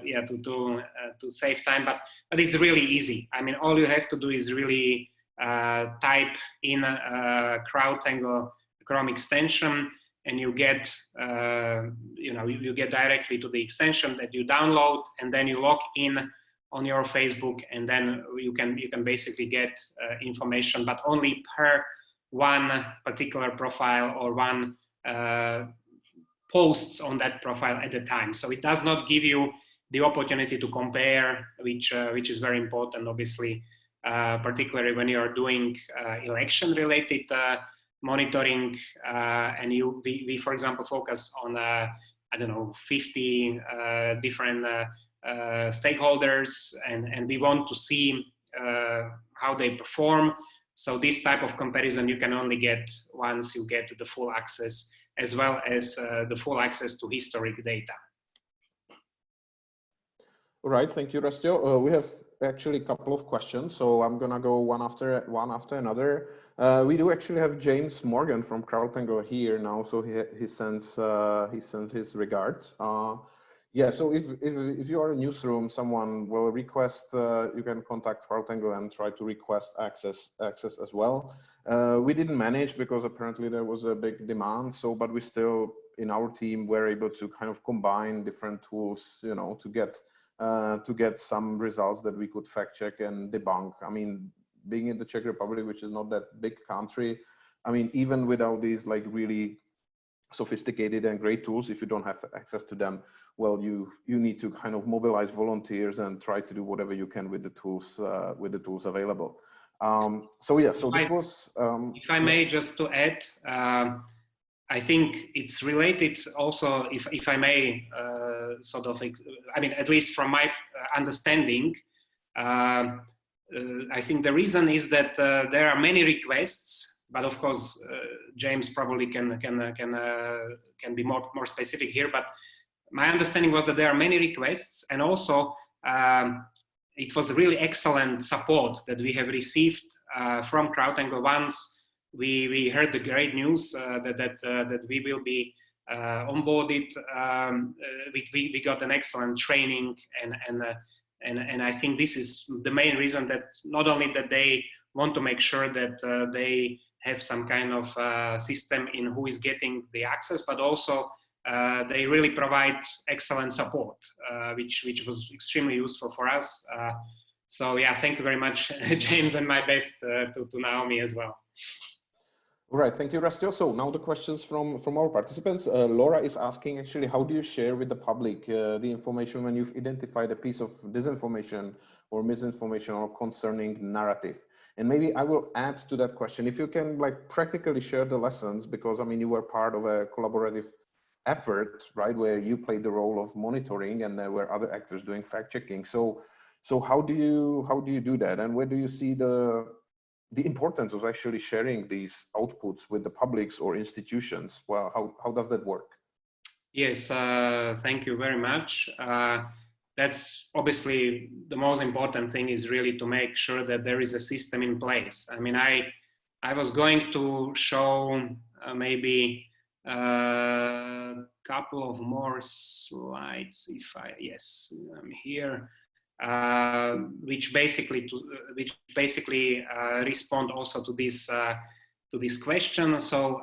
yeah, to save time, but it's really easy. I mean, all you have to do is really type in Crowdangle Chrome extension, and you get you know, you get directly to the extension that you download, and then you log in on your Facebook, and then you can basically get information, but only per one particular profile or one posts on that profile at a time. So it does not give you the opportunity to compare, which is very important, obviously, particularly when you are doing election-related monitoring, and we for example focus on I don't know, 50 different stakeholders, and we want to see how they perform. So this type of comparison you can only get once you get the full access, as well as the full access to historic data. All right, thank you, Rastio. We have actually a couple of questions, so I'm gonna go one after another. We do actually have James Morgan from Crowdangle here now, so he sends his regards. Yeah, so if you are a newsroom, someone will request, you can contact Crowdangle and try to request access as well. We didn't manage because apparently there was a big demand. So, but we still in our team were able to kind of combine different tools, you know, to get some results that we could fact check and debunk. I mean, being in the Czech Republic, which is not that big country, I mean, even without these like really sophisticated and great tools, if you don't have access to them, well, you need to kind of mobilize volunteers and try to do whatever you can with the tools available. So yeah, so this was. If I may just to add, I think it's related also, if I may, sort of, I mean, at least from my understanding, I think the reason is that there are many requests, but of course, James probably can be more specific here. But my understanding was that there are many requests, and also it was really excellent support that we have received from Crowdangle once we heard the great news that we will be onboarded. We got an excellent training, and I think this is the main reason, that not only that they want to make sure that they have some kind of system in who is getting the access, but also they really provide excellent support, which was extremely useful for us. So yeah, thank you very much, James, and my best to Naomi as well. All right, thank you, Rastio. So now the questions from our participants. Laura is asking, actually, how do you share with the public the information when you've identified a piece of disinformation or misinformation or concerning narrative? And maybe I will add to that question, if you can like practically share the lessons, because I mean, you were part of a collaborative effort, right, where you played the role of monitoring and there were other actors doing fact checking. So how do you do that, and where do you see the importance of actually sharing these outputs with the publics or institutions? Well, how does that work? Yes, thank you very much. That's obviously the most important thing, is really to make sure that there is a system in place. I mean, I was going to show maybe a couple of more slides. Yes, I'm here. Which basically respond also to this question. So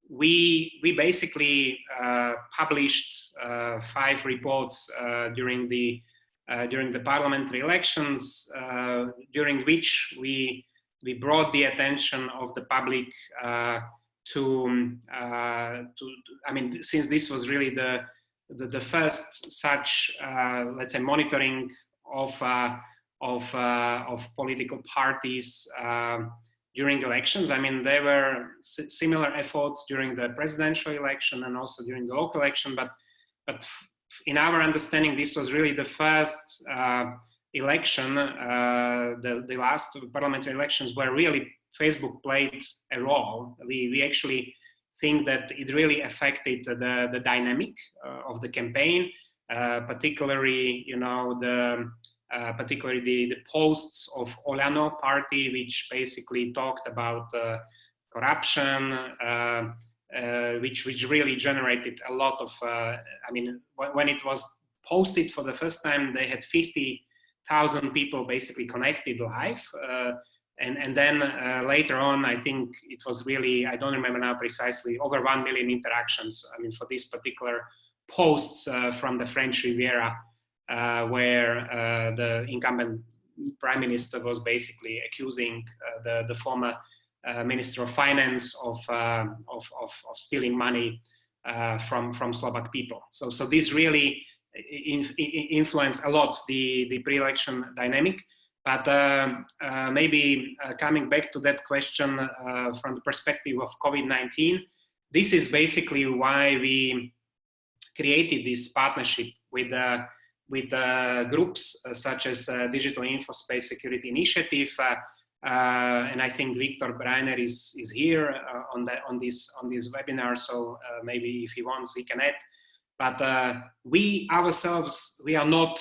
we basically published 5 reports during the parliamentary elections, during which we brought the attention of the public to I mean, since this was really the first such, let's say, monitoring of political parties during elections. I mean, there were similar efforts during the presidential election and also during the local election, but in our understanding, this was really the first election, the last parliamentary elections, where really Facebook played a role. We actually think that it really affected the dynamic of the campaign, particularly, you know, particularly the posts of Olano party, which basically talked about corruption, which really generated a lot of, I mean, when it was posted for the first time, they had 50,000 people basically connected live. And then later on, I think it was really, I don't remember now precisely, over 1 million interactions, I mean, for these particular posts from the French Riviera, where the incumbent prime minister was basically accusing the former minister of finance of stealing money from Slovak people. So this really influenced a lot the pre-election dynamic. But maybe coming back to that question from the perspective of COVID-19, this is basically why we created this partnership with groups such as Digital Infospace Security Initiative, and I think Victor Breiner is here on this webinar. So maybe if he wants, he can add. But we ourselves, we are not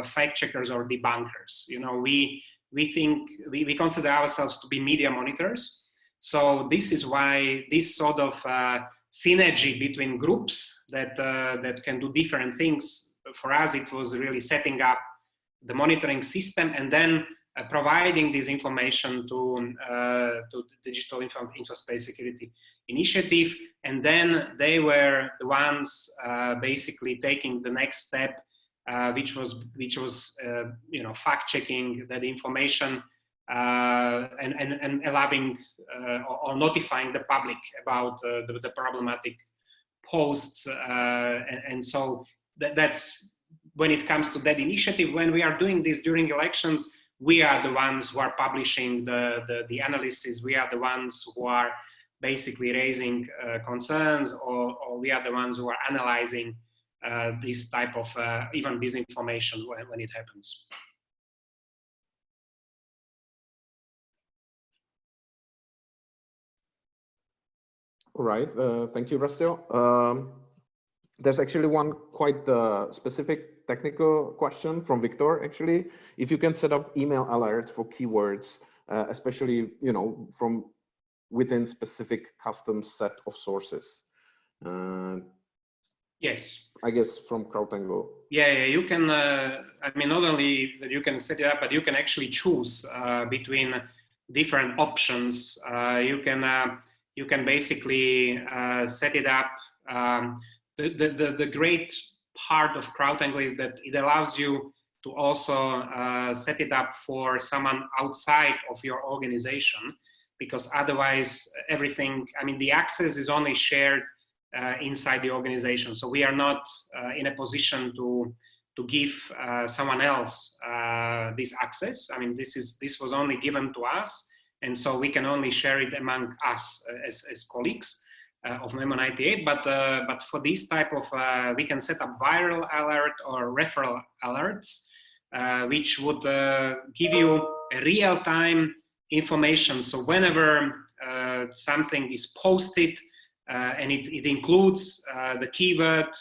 fact checkers or debunkers. You know, we think we consider ourselves to be media monitors. So this is why this sort of synergy between groups that that can do different things. For us, it was really setting up the monitoring system and then providing this information to the Digital Infospace Security Initiative, and then they were the ones basically taking the next step, which was you know, fact checking that information and allowing or notifying the public about the problematic posts, and so that's when it comes to that initiative. When we are doing this during elections, we are the ones who are publishing the analysis. We are the ones who are basically raising concerns, or we are the ones who are analyzing this type of even disinformation when it happens. All right, thank you, Rastio. There's actually one quite specific technical question from Victor, actually. If you can set up email alerts for keywords, especially, you know, from within specific custom set of sources. Yes. I guess from Crowdangle. Yeah, you can, I mean, not only that you can set it up, but you can actually choose between different options. You can basically set it up. The great part of Crowdangle is that it allows you to also set it up for someone outside of your organization, because otherwise everything, I mean, the access is only shared inside the organization. So we are not in a position to give someone else this access. I mean, this was only given to us, and so we can only share it among us as colleagues of Memo 98. But for this type of, we can set up viral alert or referral alerts, which would give you a real-time information. So whenever something is posted, and it includes the keyword,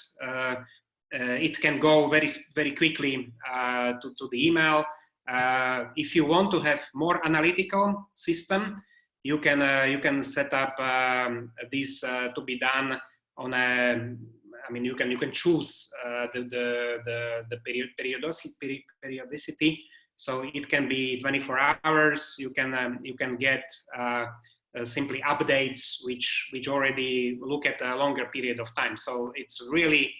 it can go very quickly to the email. If you want to have more analytical system, you can set up this to be done on a. I mean, you can choose the periodicity. So it can be 24 hours. You can get simply updates which already look at a longer period of time. So it's really,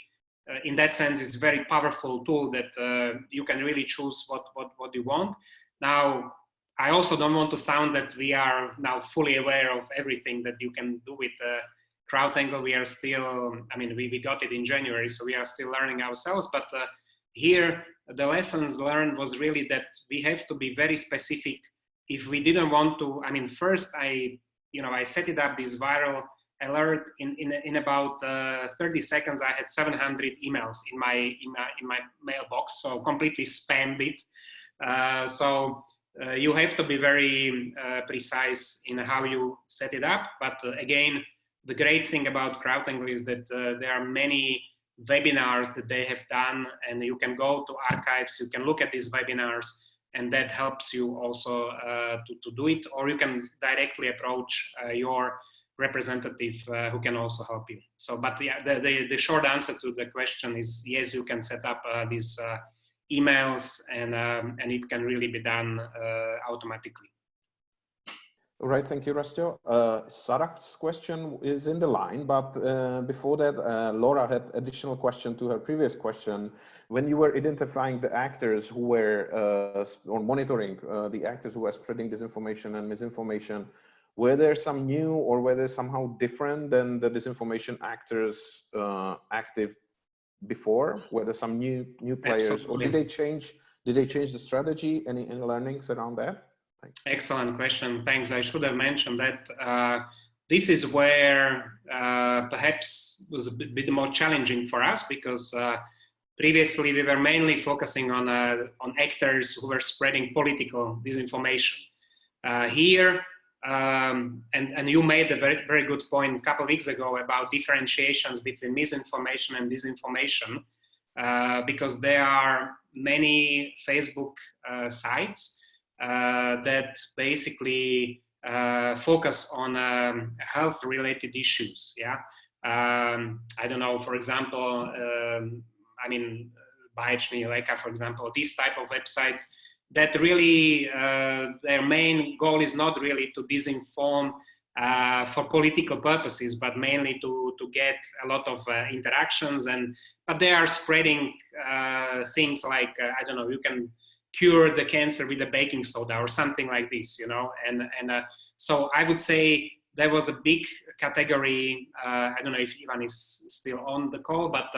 in that sense, it's a very powerful tool that you can really choose what you want. Now, I also don't want to sound that we are now fully aware of everything that you can do with Crowdangle. We are still, I mean, we got it in January, so we are still learning ourselves. But here, the lessons learned was really that we have to be very specific. If we didn't want to, I mean, first I set it up, this viral alert. In about 30 seconds, I had 700 emails in my mailbox, so completely spammed it. So you have to be very precise in how you set it up. But again, the great thing about Crowdangle is that there are many webinars that they have done, and you can go to archives, you can look at these webinars, and that helps you also to do it, or you can directly approach your representative who can also help you. So, but yeah, the short answer to the question is yes, you can set up these emails, and it can really be done automatically. All right, thank you, Rastio. Sarah's question is in the line, but before that, Laura had additional question to her previous question. When you were identifying the actors who were, or monitoring the actors who were spreading disinformation and misinformation, were there some new, or were they somehow different than the disinformation actors active before? Were there some new players? Absolutely. Or did they change the strategy? Any learnings around that? Thanks. Excellent question. Thanks. I should have mentioned that this is where perhaps was a bit more challenging for us, because previously we were mainly focusing on actors who were spreading political disinformation. Here and you made a very good point a couple of weeks ago about differentiations between misinformation and disinformation, because there are many Facebook sites that basically focus on health-related issues. Yeah, I don't know. For example, I mean, Baječný Lekar, for example, these type of websites that really their main goal is not really to disinform for political purposes, but mainly to get a lot of interactions. But they are spreading things like I don't know, you can cure the cancer with a baking soda or something like this, you know. So I would say there was a big category. I don't know if Ivan is still on the call, but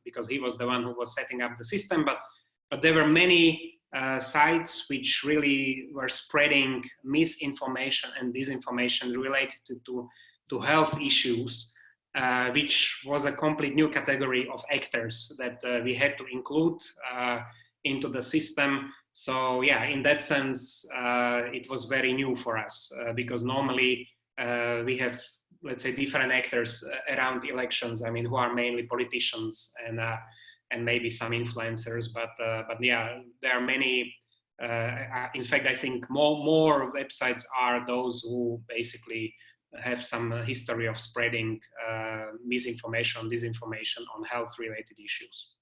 because he was the one who was setting up the system. But there were many sites which really were spreading misinformation and disinformation related to health issues, which was a complete new category of actors that we had to include into the system. So yeah, in that sense, it was very new for us because normally we have, let's say, different actors around elections. I mean, who are mainly politicians and maybe some influencers, but yeah, there are many. In fact, I think more websites are those who basically have some history of spreading misinformation, disinformation on health-related issues.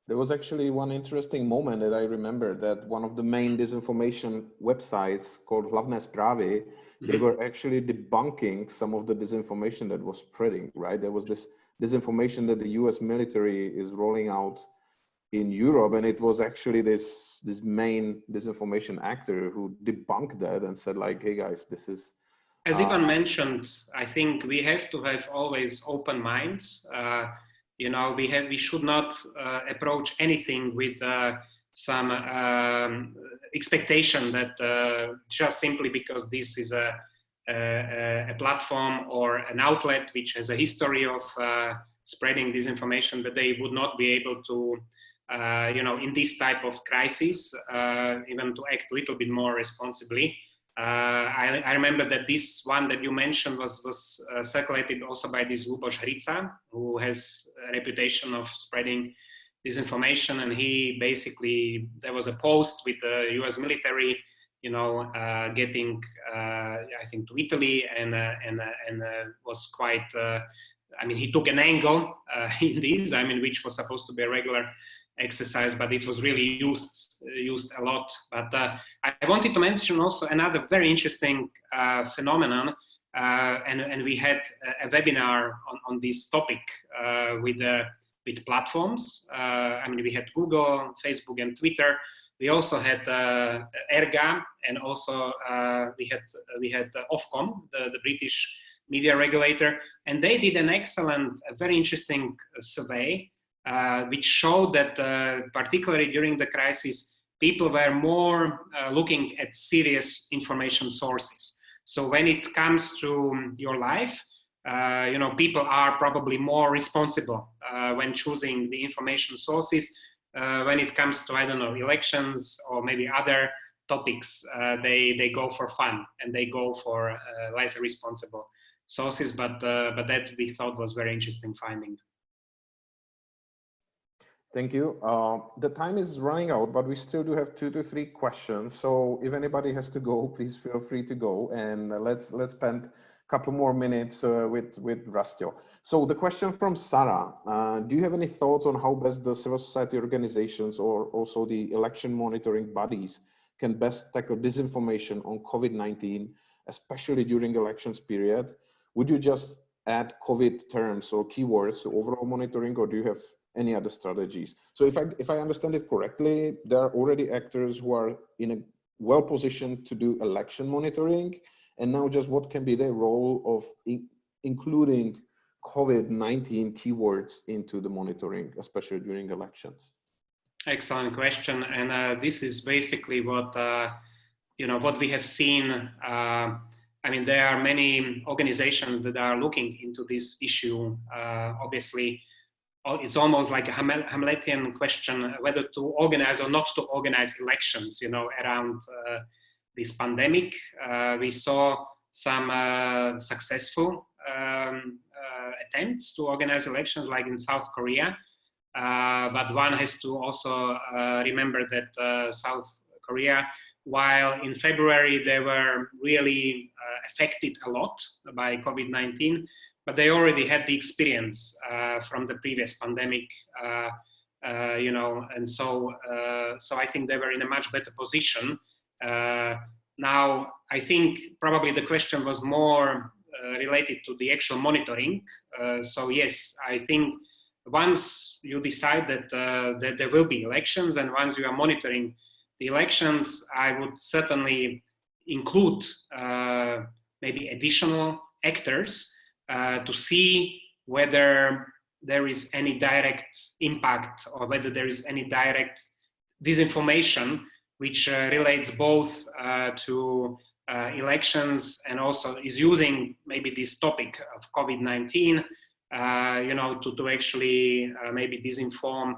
There was actually one interesting moment that I remember, that one of the main disinformation websites called Hlavné Zprávy, they were actually debunking some of the disinformation that was spreading, right? There was this disinformation that the US military is rolling out in Europe, and it was actually this main disinformation actor who debunked that and said like, hey guys, this is... As Ivan mentioned, I think we have to have always open minds. You know, we should not approach anything with some expectation that just simply because this is a platform or an outlet which has a history of spreading disinformation, that they would not be able to, you know, in this type of crisis, even to act a little bit more responsibly. I remember that this one that you mentioned was circulated also by this Luboš Hrica, who has a reputation of spreading disinformation, and he basically, there was a post with the US military, you know, getting, I think, to Italy, and was quite, I mean, he took an angle in this, I mean, which was supposed to be a regular exercise, but it was really used a lot. But I wanted to mention also another very interesting phenomenon, and we had a webinar on this topic with platforms. I mean, we had Google, Facebook, and Twitter. We also had ERGA, and also we had Ofcom, the British media regulator, and they did an excellent, very interesting survey, which showed that particularly during the crisis, people were more looking at serious information sources. So when it comes to your life, you know, people are probably more responsible when choosing the information sources. When it comes to, I don't know, elections or maybe other topics, they go for fun and they go for less responsible sources. But that we thought was very interesting finding. Thank you. The time is running out, but we still do have 2 to 3 questions. So if anybody has to go, please feel free to go, and let's spend a couple more minutes with Rastio. So the question from Sarah: do you have any thoughts on how best the civil society organizations or also the election monitoring bodies can best tackle disinformation on COVID-19, especially during elections period? Would you just add COVID terms or keywords to overall monitoring, or do you have any other strategies? So if I understand it correctly, there are already actors who are in a well positioned to do election monitoring, and now just what can be their role of including COVID-19 keywords into the monitoring, especially during elections? Excellent question, and this is basically what you know, what we have seen. I mean, there are many organizations that are looking into this issue. Obviously, it's almost like a Hamletian question whether to organize or not to organize elections, you know, around this pandemic. We saw some successful attempts to organize elections, like in South Korea. But one has to also remember that South Korea, while in February they were really affected a lot by COVID-19, but they already had the experience from the previous pandemic, you know, and so I think they were in a much better position. Now, I think probably the question was more related to the actual monitoring. So yes, I think once you decide that, that there will be elections, and once you are monitoring the elections, I would certainly include maybe additional actors to see whether there is any direct impact or whether there is any direct disinformation which relates both to elections and also is using maybe this topic of COVID-19, you know, to actually maybe disinform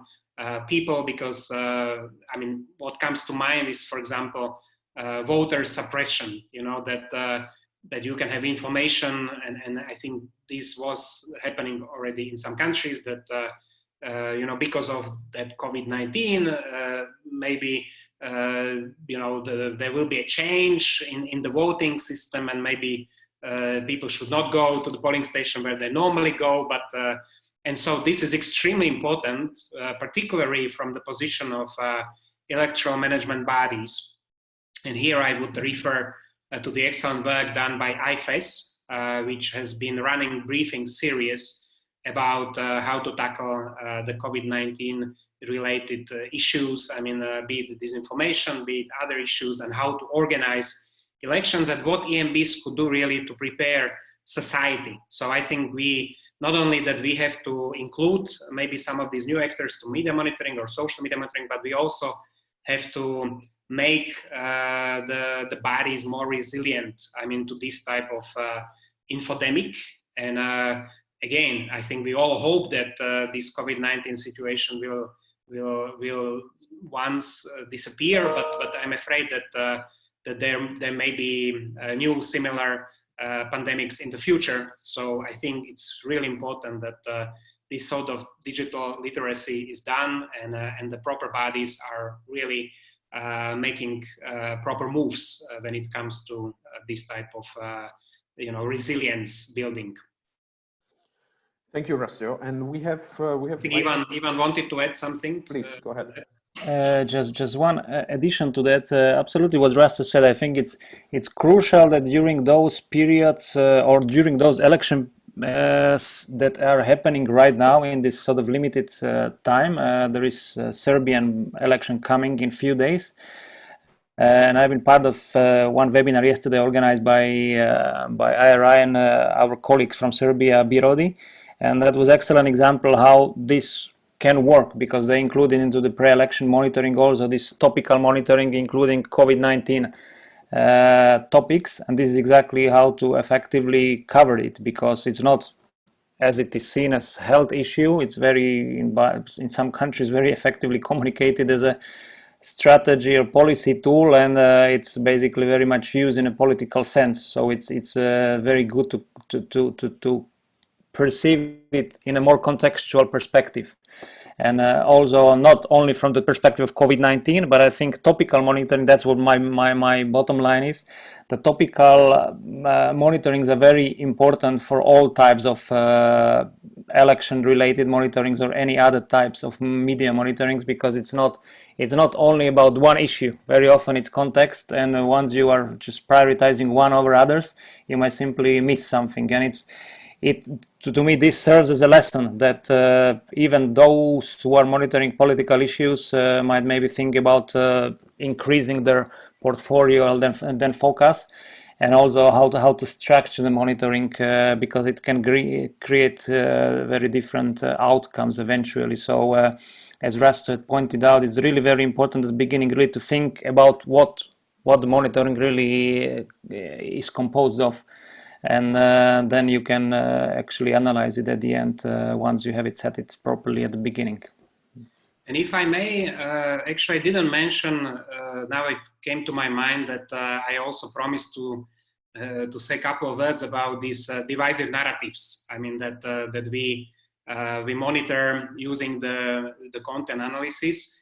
people, because I mean, what comes to mind is, for example, voter suppression, you know, that you can have information, and I think this was happening already in some countries, that you know, because of that COVID-19, maybe you know, there will be a change in the voting system, and maybe people should not go to the polling station where they normally go. But and so this is extremely important, particularly from the position of electoral management bodies. And here I would refer to the excellent work done by IFES, which has been running briefing series about how to tackle the COVID-19 related issues. I mean, be it disinformation, be it other issues, and how to organize elections, and what EMBs could do really to prepare society. So I think we, not only that we have to include maybe some of these new actors to media monitoring or social media monitoring, but we also have to make the bodies more resilient, I mean, to this type of infodemic. And again, I think we all hope that this COVID-19 situation will once disappear, but I'm afraid that that there may be new similar pandemics in the future. So I think it's really important that this sort of digital literacy is done, and the proper bodies are really making proper moves when it comes to this type of you know, resilience building. Thank you, Rastio. And we have Ivan wanted to add something. Please go ahead. Just one addition to that. Absolutely, what Rastio said. I think it's crucial that during those periods or during those elections that are happening right now in this sort of limited time, there is a Serbian election coming in few days. And I've been part of one webinar yesterday organized by IRI and our colleagues from Serbia, Birodi, and that was excellent example how this can work, because they included into the pre-election monitoring also this topical monitoring, including COVID-19 topics, and this is exactly how to effectively cover it, because it's not, as it is seen as health issue, it's very in some countries very effectively communicated as a strategy or policy tool, and it's basically very much used in a political sense. So it's very good to perceive it in a more contextual perspective, and also not only from the perspective of COVID-19, but I think topical monitoring, that's what my bottom line is. The topical monitorings are very important for all types of election related monitorings or any other types of media monitorings, because it's not only about one issue. Very often it's context, and once you are just prioritizing one over others, you might simply miss something. And to me, this serves as a lesson that even those who are monitoring political issues might maybe think about increasing their portfolio and then focus, and also how to structure the monitoring, because it can create very different outcomes eventually. So as Rastio pointed out, it's really very important at the beginning really to think about what the monitoring really is composed of. And then you can actually analyze it at the end once you have it set it properly at the beginning. And if I may, actually, I didn't mention, now it came to my mind that I also promised to say a couple of words about these divisive narratives. I mean, that we monitor using the content analysis.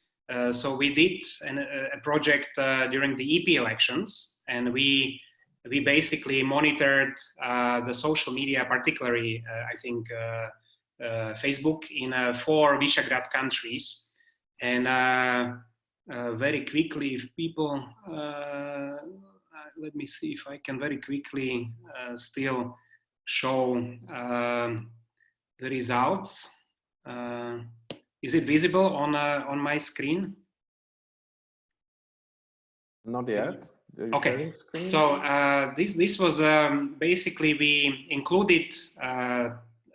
So we did a project during the EP elections, and we basically monitored the social media, particularly, I think, Facebook in 4 Visegrad countries. And very quickly, if people, let me see if I can very quickly still show the results. Is it visible on my screen? Not yet. Okay. So this was basically, we included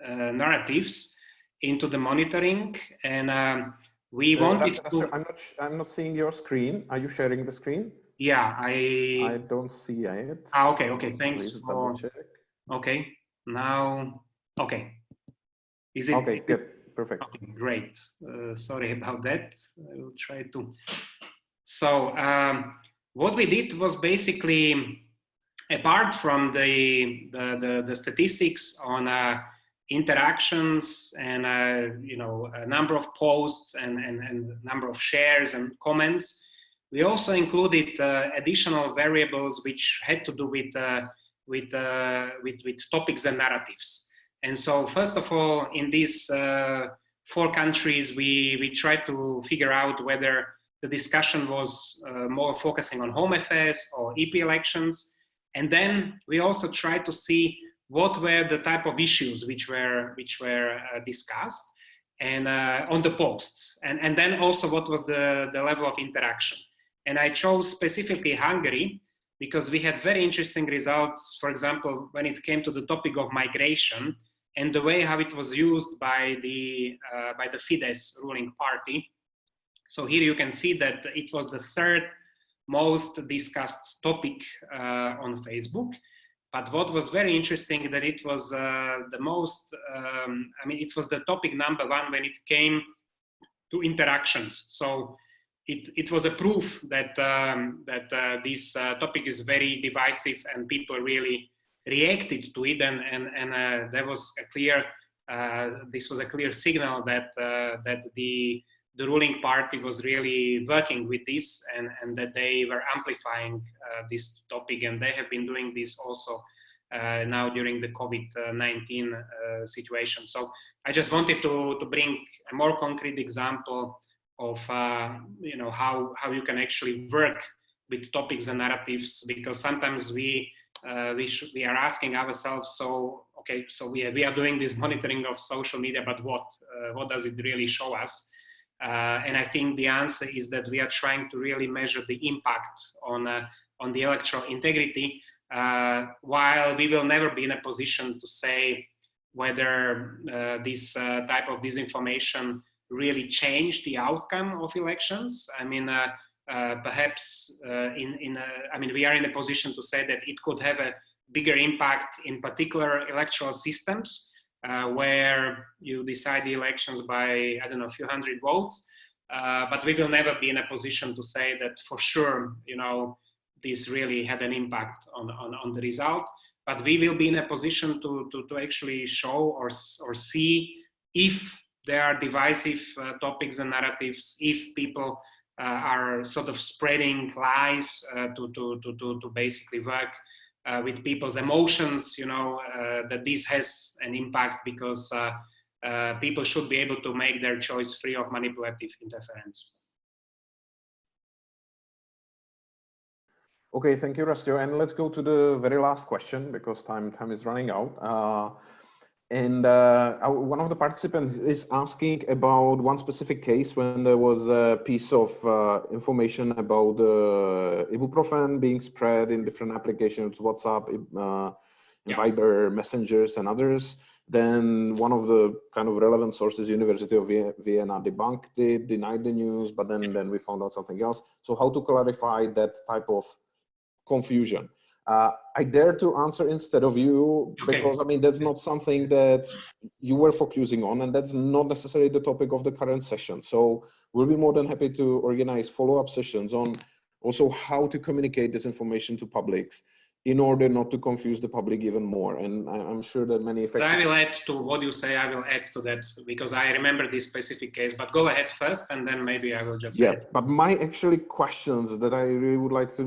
narratives into the monitoring, and we wanted to. I'm not seeing your screen. Are you sharing the screen? Yeah, I don't see it. Okay. Okay. Thanks. Please double check. Okay. Now. Okay. Is it? Okay. Good. Perfect. Okay, great. Sorry about that. I will try to. So what we did was basically, apart from the statistics on interactions and a number of posts and number of shares and comments, we also included additional variables which had to do with topics and narratives. And so, first of all, in these 4 countries, we tried to figure out whether the discussion was more focusing on home affairs or EP elections. And then we also tried to see what were the type of issues which were discussed and on the posts. And then also what was the level of interaction. And I chose specifically Hungary because we had very interesting results, for example, when it came to the topic of migration and the way how it was used by the Fidesz ruling party. So here you can see that it was the 3rd most discussed topic on Facebook. But what was very interesting that it was the most, it was the topic number 1 when it came to interactions. So it was a proof that this topic is very divisive and people really reacted to it, and there was a clear, this was a clear signal that the ruling party was really working with this, and that they were amplifying this topic, and they have been doing this also now during the COVID-19 situation. So I just wanted to bring a more concrete example of how you can actually work with topics and narratives, because sometimes we are asking ourselves, so we are doing this monitoring of social media, but what does it really show us? And I think the answer is that we are trying to really measure the impact on the electoral integrity, while we will never be in a position to say whether this type of disinformation really changed the outcome of elections. I mean, perhaps we are in a position to say that it could have a bigger impact in particular electoral systems, where you decide the elections by, I don't know, a few hundred votes, but we will never be in a position to say that for sure, this really had an impact on the result. But we will be in a position to actually show or see if there are divisive topics and narratives, if people are sort of spreading lies to basically work with people's emotions, that this has an impact, because people should be able to make their choice free of manipulative interference. Okay, thank you, Rastio. And let's go to the very last question, because time is running out. One of the participants is asking about one specific case when there was a piece of information about ibuprofen being spread in different applications, WhatsApp, Viber, messengers, and others. Then one of the kind of relevant sources, University of Vienna, debunked it, denied the news, but then we found out something else. So how to clarify that type of confusion? I dare to answer instead of you, Okay. because I mean, that's not something that you were focusing on, and that's not necessarily the topic of the current session. So we'll be more than happy to organize follow-up sessions on also how to communicate this information to publics in order not to confuse the public even more. And I'm sure that many effective... I will add to what you say, I will add to that, because I remember this specific case, but go ahead first, and then maybe I will just add. But my actually questions that I really would like to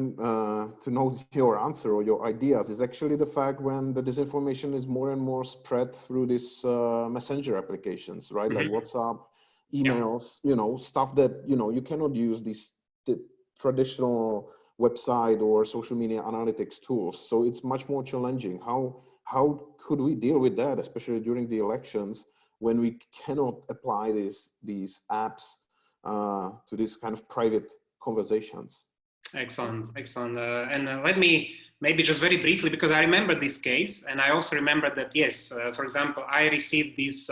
know your answer or your ideas is actually the fact when the disinformation is more and more spread through these messenger applications, right? Like WhatsApp, emails, you know, stuff that, you know, you cannot use the traditional website or social media analytics tools. So it's much more challenging. How could we deal with that, especially during the elections, when we cannot apply these apps to these kind of private conversations? Excellent. And let me maybe just very briefly, because I remember this case, and I also remember that, yes, for example, I received this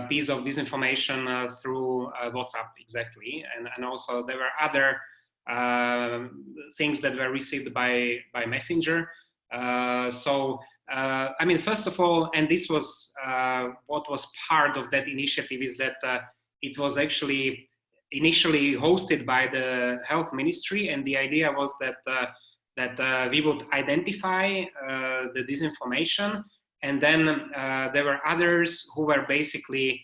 piece of disinformation through WhatsApp, exactly. And also there were other things that were received by Messenger. I mean, first of all, and this was what was part of that initiative, is that it was actually initially hosted by the health ministry, and the idea was that we would identify the disinformation, and then there were others who were basically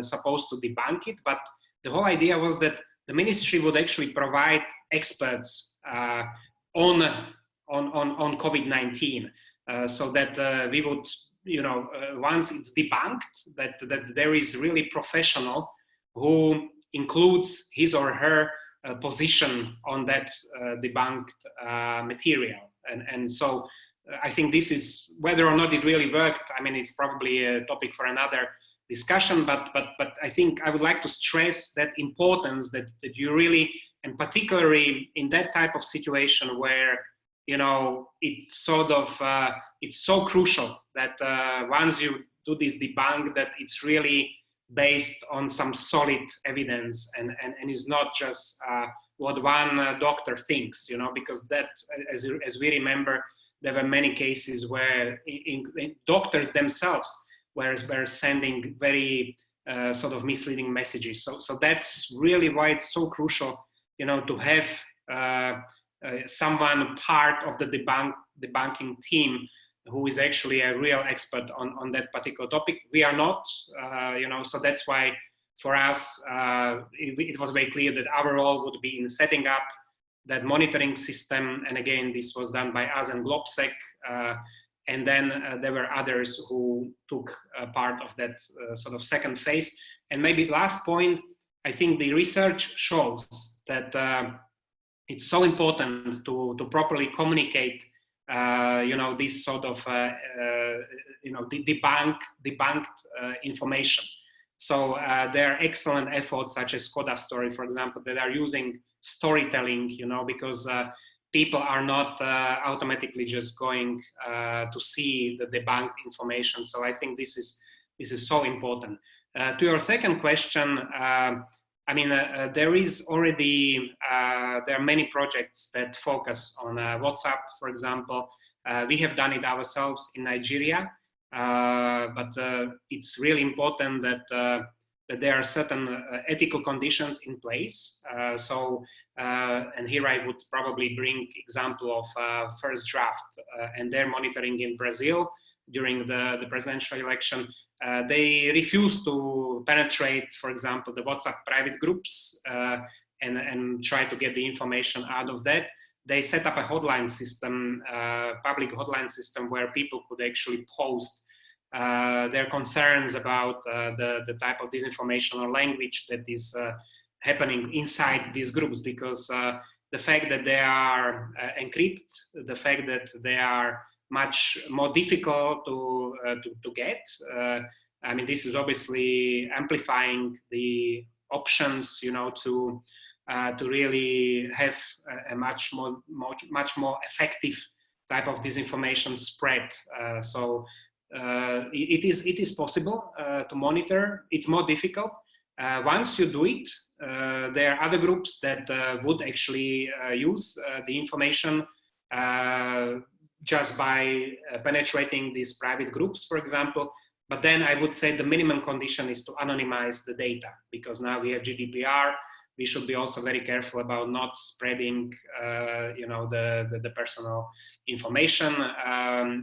supposed to debunk it. But the whole idea was that the ministry would actually provide experts on COVID-19, so that we would, you know, once it's debunked, that there is really professional who includes his or her position on that debunked material. And so I think this is, whether or not it really worked, I mean, it's probably a topic for another discussion, but I think I would like to stress that importance that you really, and particularly in that type of situation where, you know, it's sort of, it's so crucial that once you do this debunk, that it's really based on some solid evidence and is not just what one doctor thinks, you know, because that, as we remember, there were many cases where doctors themselves were sending very sort of misleading messages. So that's really why it's so crucial, you know, to have someone part of the debunking team who is actually a real expert on that particular topic. We are not, you know, so that's why for us, it was very clear that our role would be in setting up that monitoring system. And again, this was done by us and GlobSec. And then there were others who took part of that sort of second phase. And maybe last point, I think the research shows that it's so important to properly communicate, you know, this sort of, you know, debunked information. So there are excellent efforts such as Skoda Story, for example, that are using storytelling, you know, because people are not automatically just going to see the debunked information. So I think this is so important. To your second question, I mean, there is already, there are many projects that focus on WhatsApp, for example. We have done it ourselves in Nigeria, but it's really important that there are certain ethical conditions in place. And here I would probably bring example of First Draft and their monitoring in Brazil during the presidential election. They refused to penetrate, for example, the WhatsApp private groups and try to get the information out of that. They set up a hotline system, public hotline system, where people could actually post their concerns about the type of disinformation or language that is happening inside these groups, because the fact that they are encrypted, the fact that they are much more difficult to get, I mean, this is obviously amplifying the options, you know, to really have a much more effective type of disinformation spread. So it is possible to monitor. It's more difficult, Once you do it, there are other groups that would actually use the information just by penetrating these private groups, for example. But then I would say the minimum condition is to anonymize the data, because now we have GDPR. We should be also very careful about not spreading, the personal information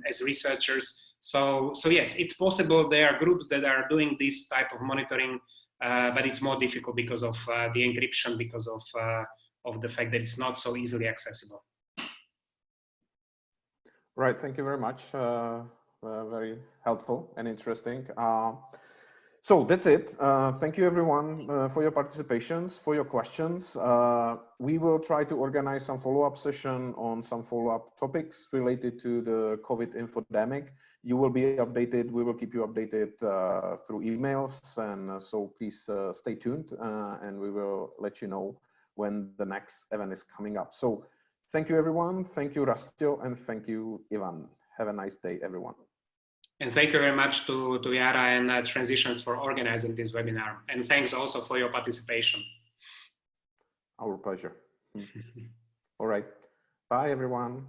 as researchers. So yes, it's possible there are groups that are doing this type of monitoring, but it's more difficult because of the encryption, because of the fact that it's not so easily accessible. Right, thank you very much. Very helpful and interesting. So that's it. Thank you everyone for your participations, for your questions. We will try to organize some follow-up session on some follow-up topics related to the COVID infodemic. You will be updated. We will keep you updated through emails, and so please stay tuned, and we will let you know when the next event is coming up. So thank you everyone. Thank you Rastio, and thank you Ivan. Have a nice day everyone. And thank you very much to Yara and Transitions for organizing this webinar. And thanks also for your participation. Our pleasure. All right. Bye everyone.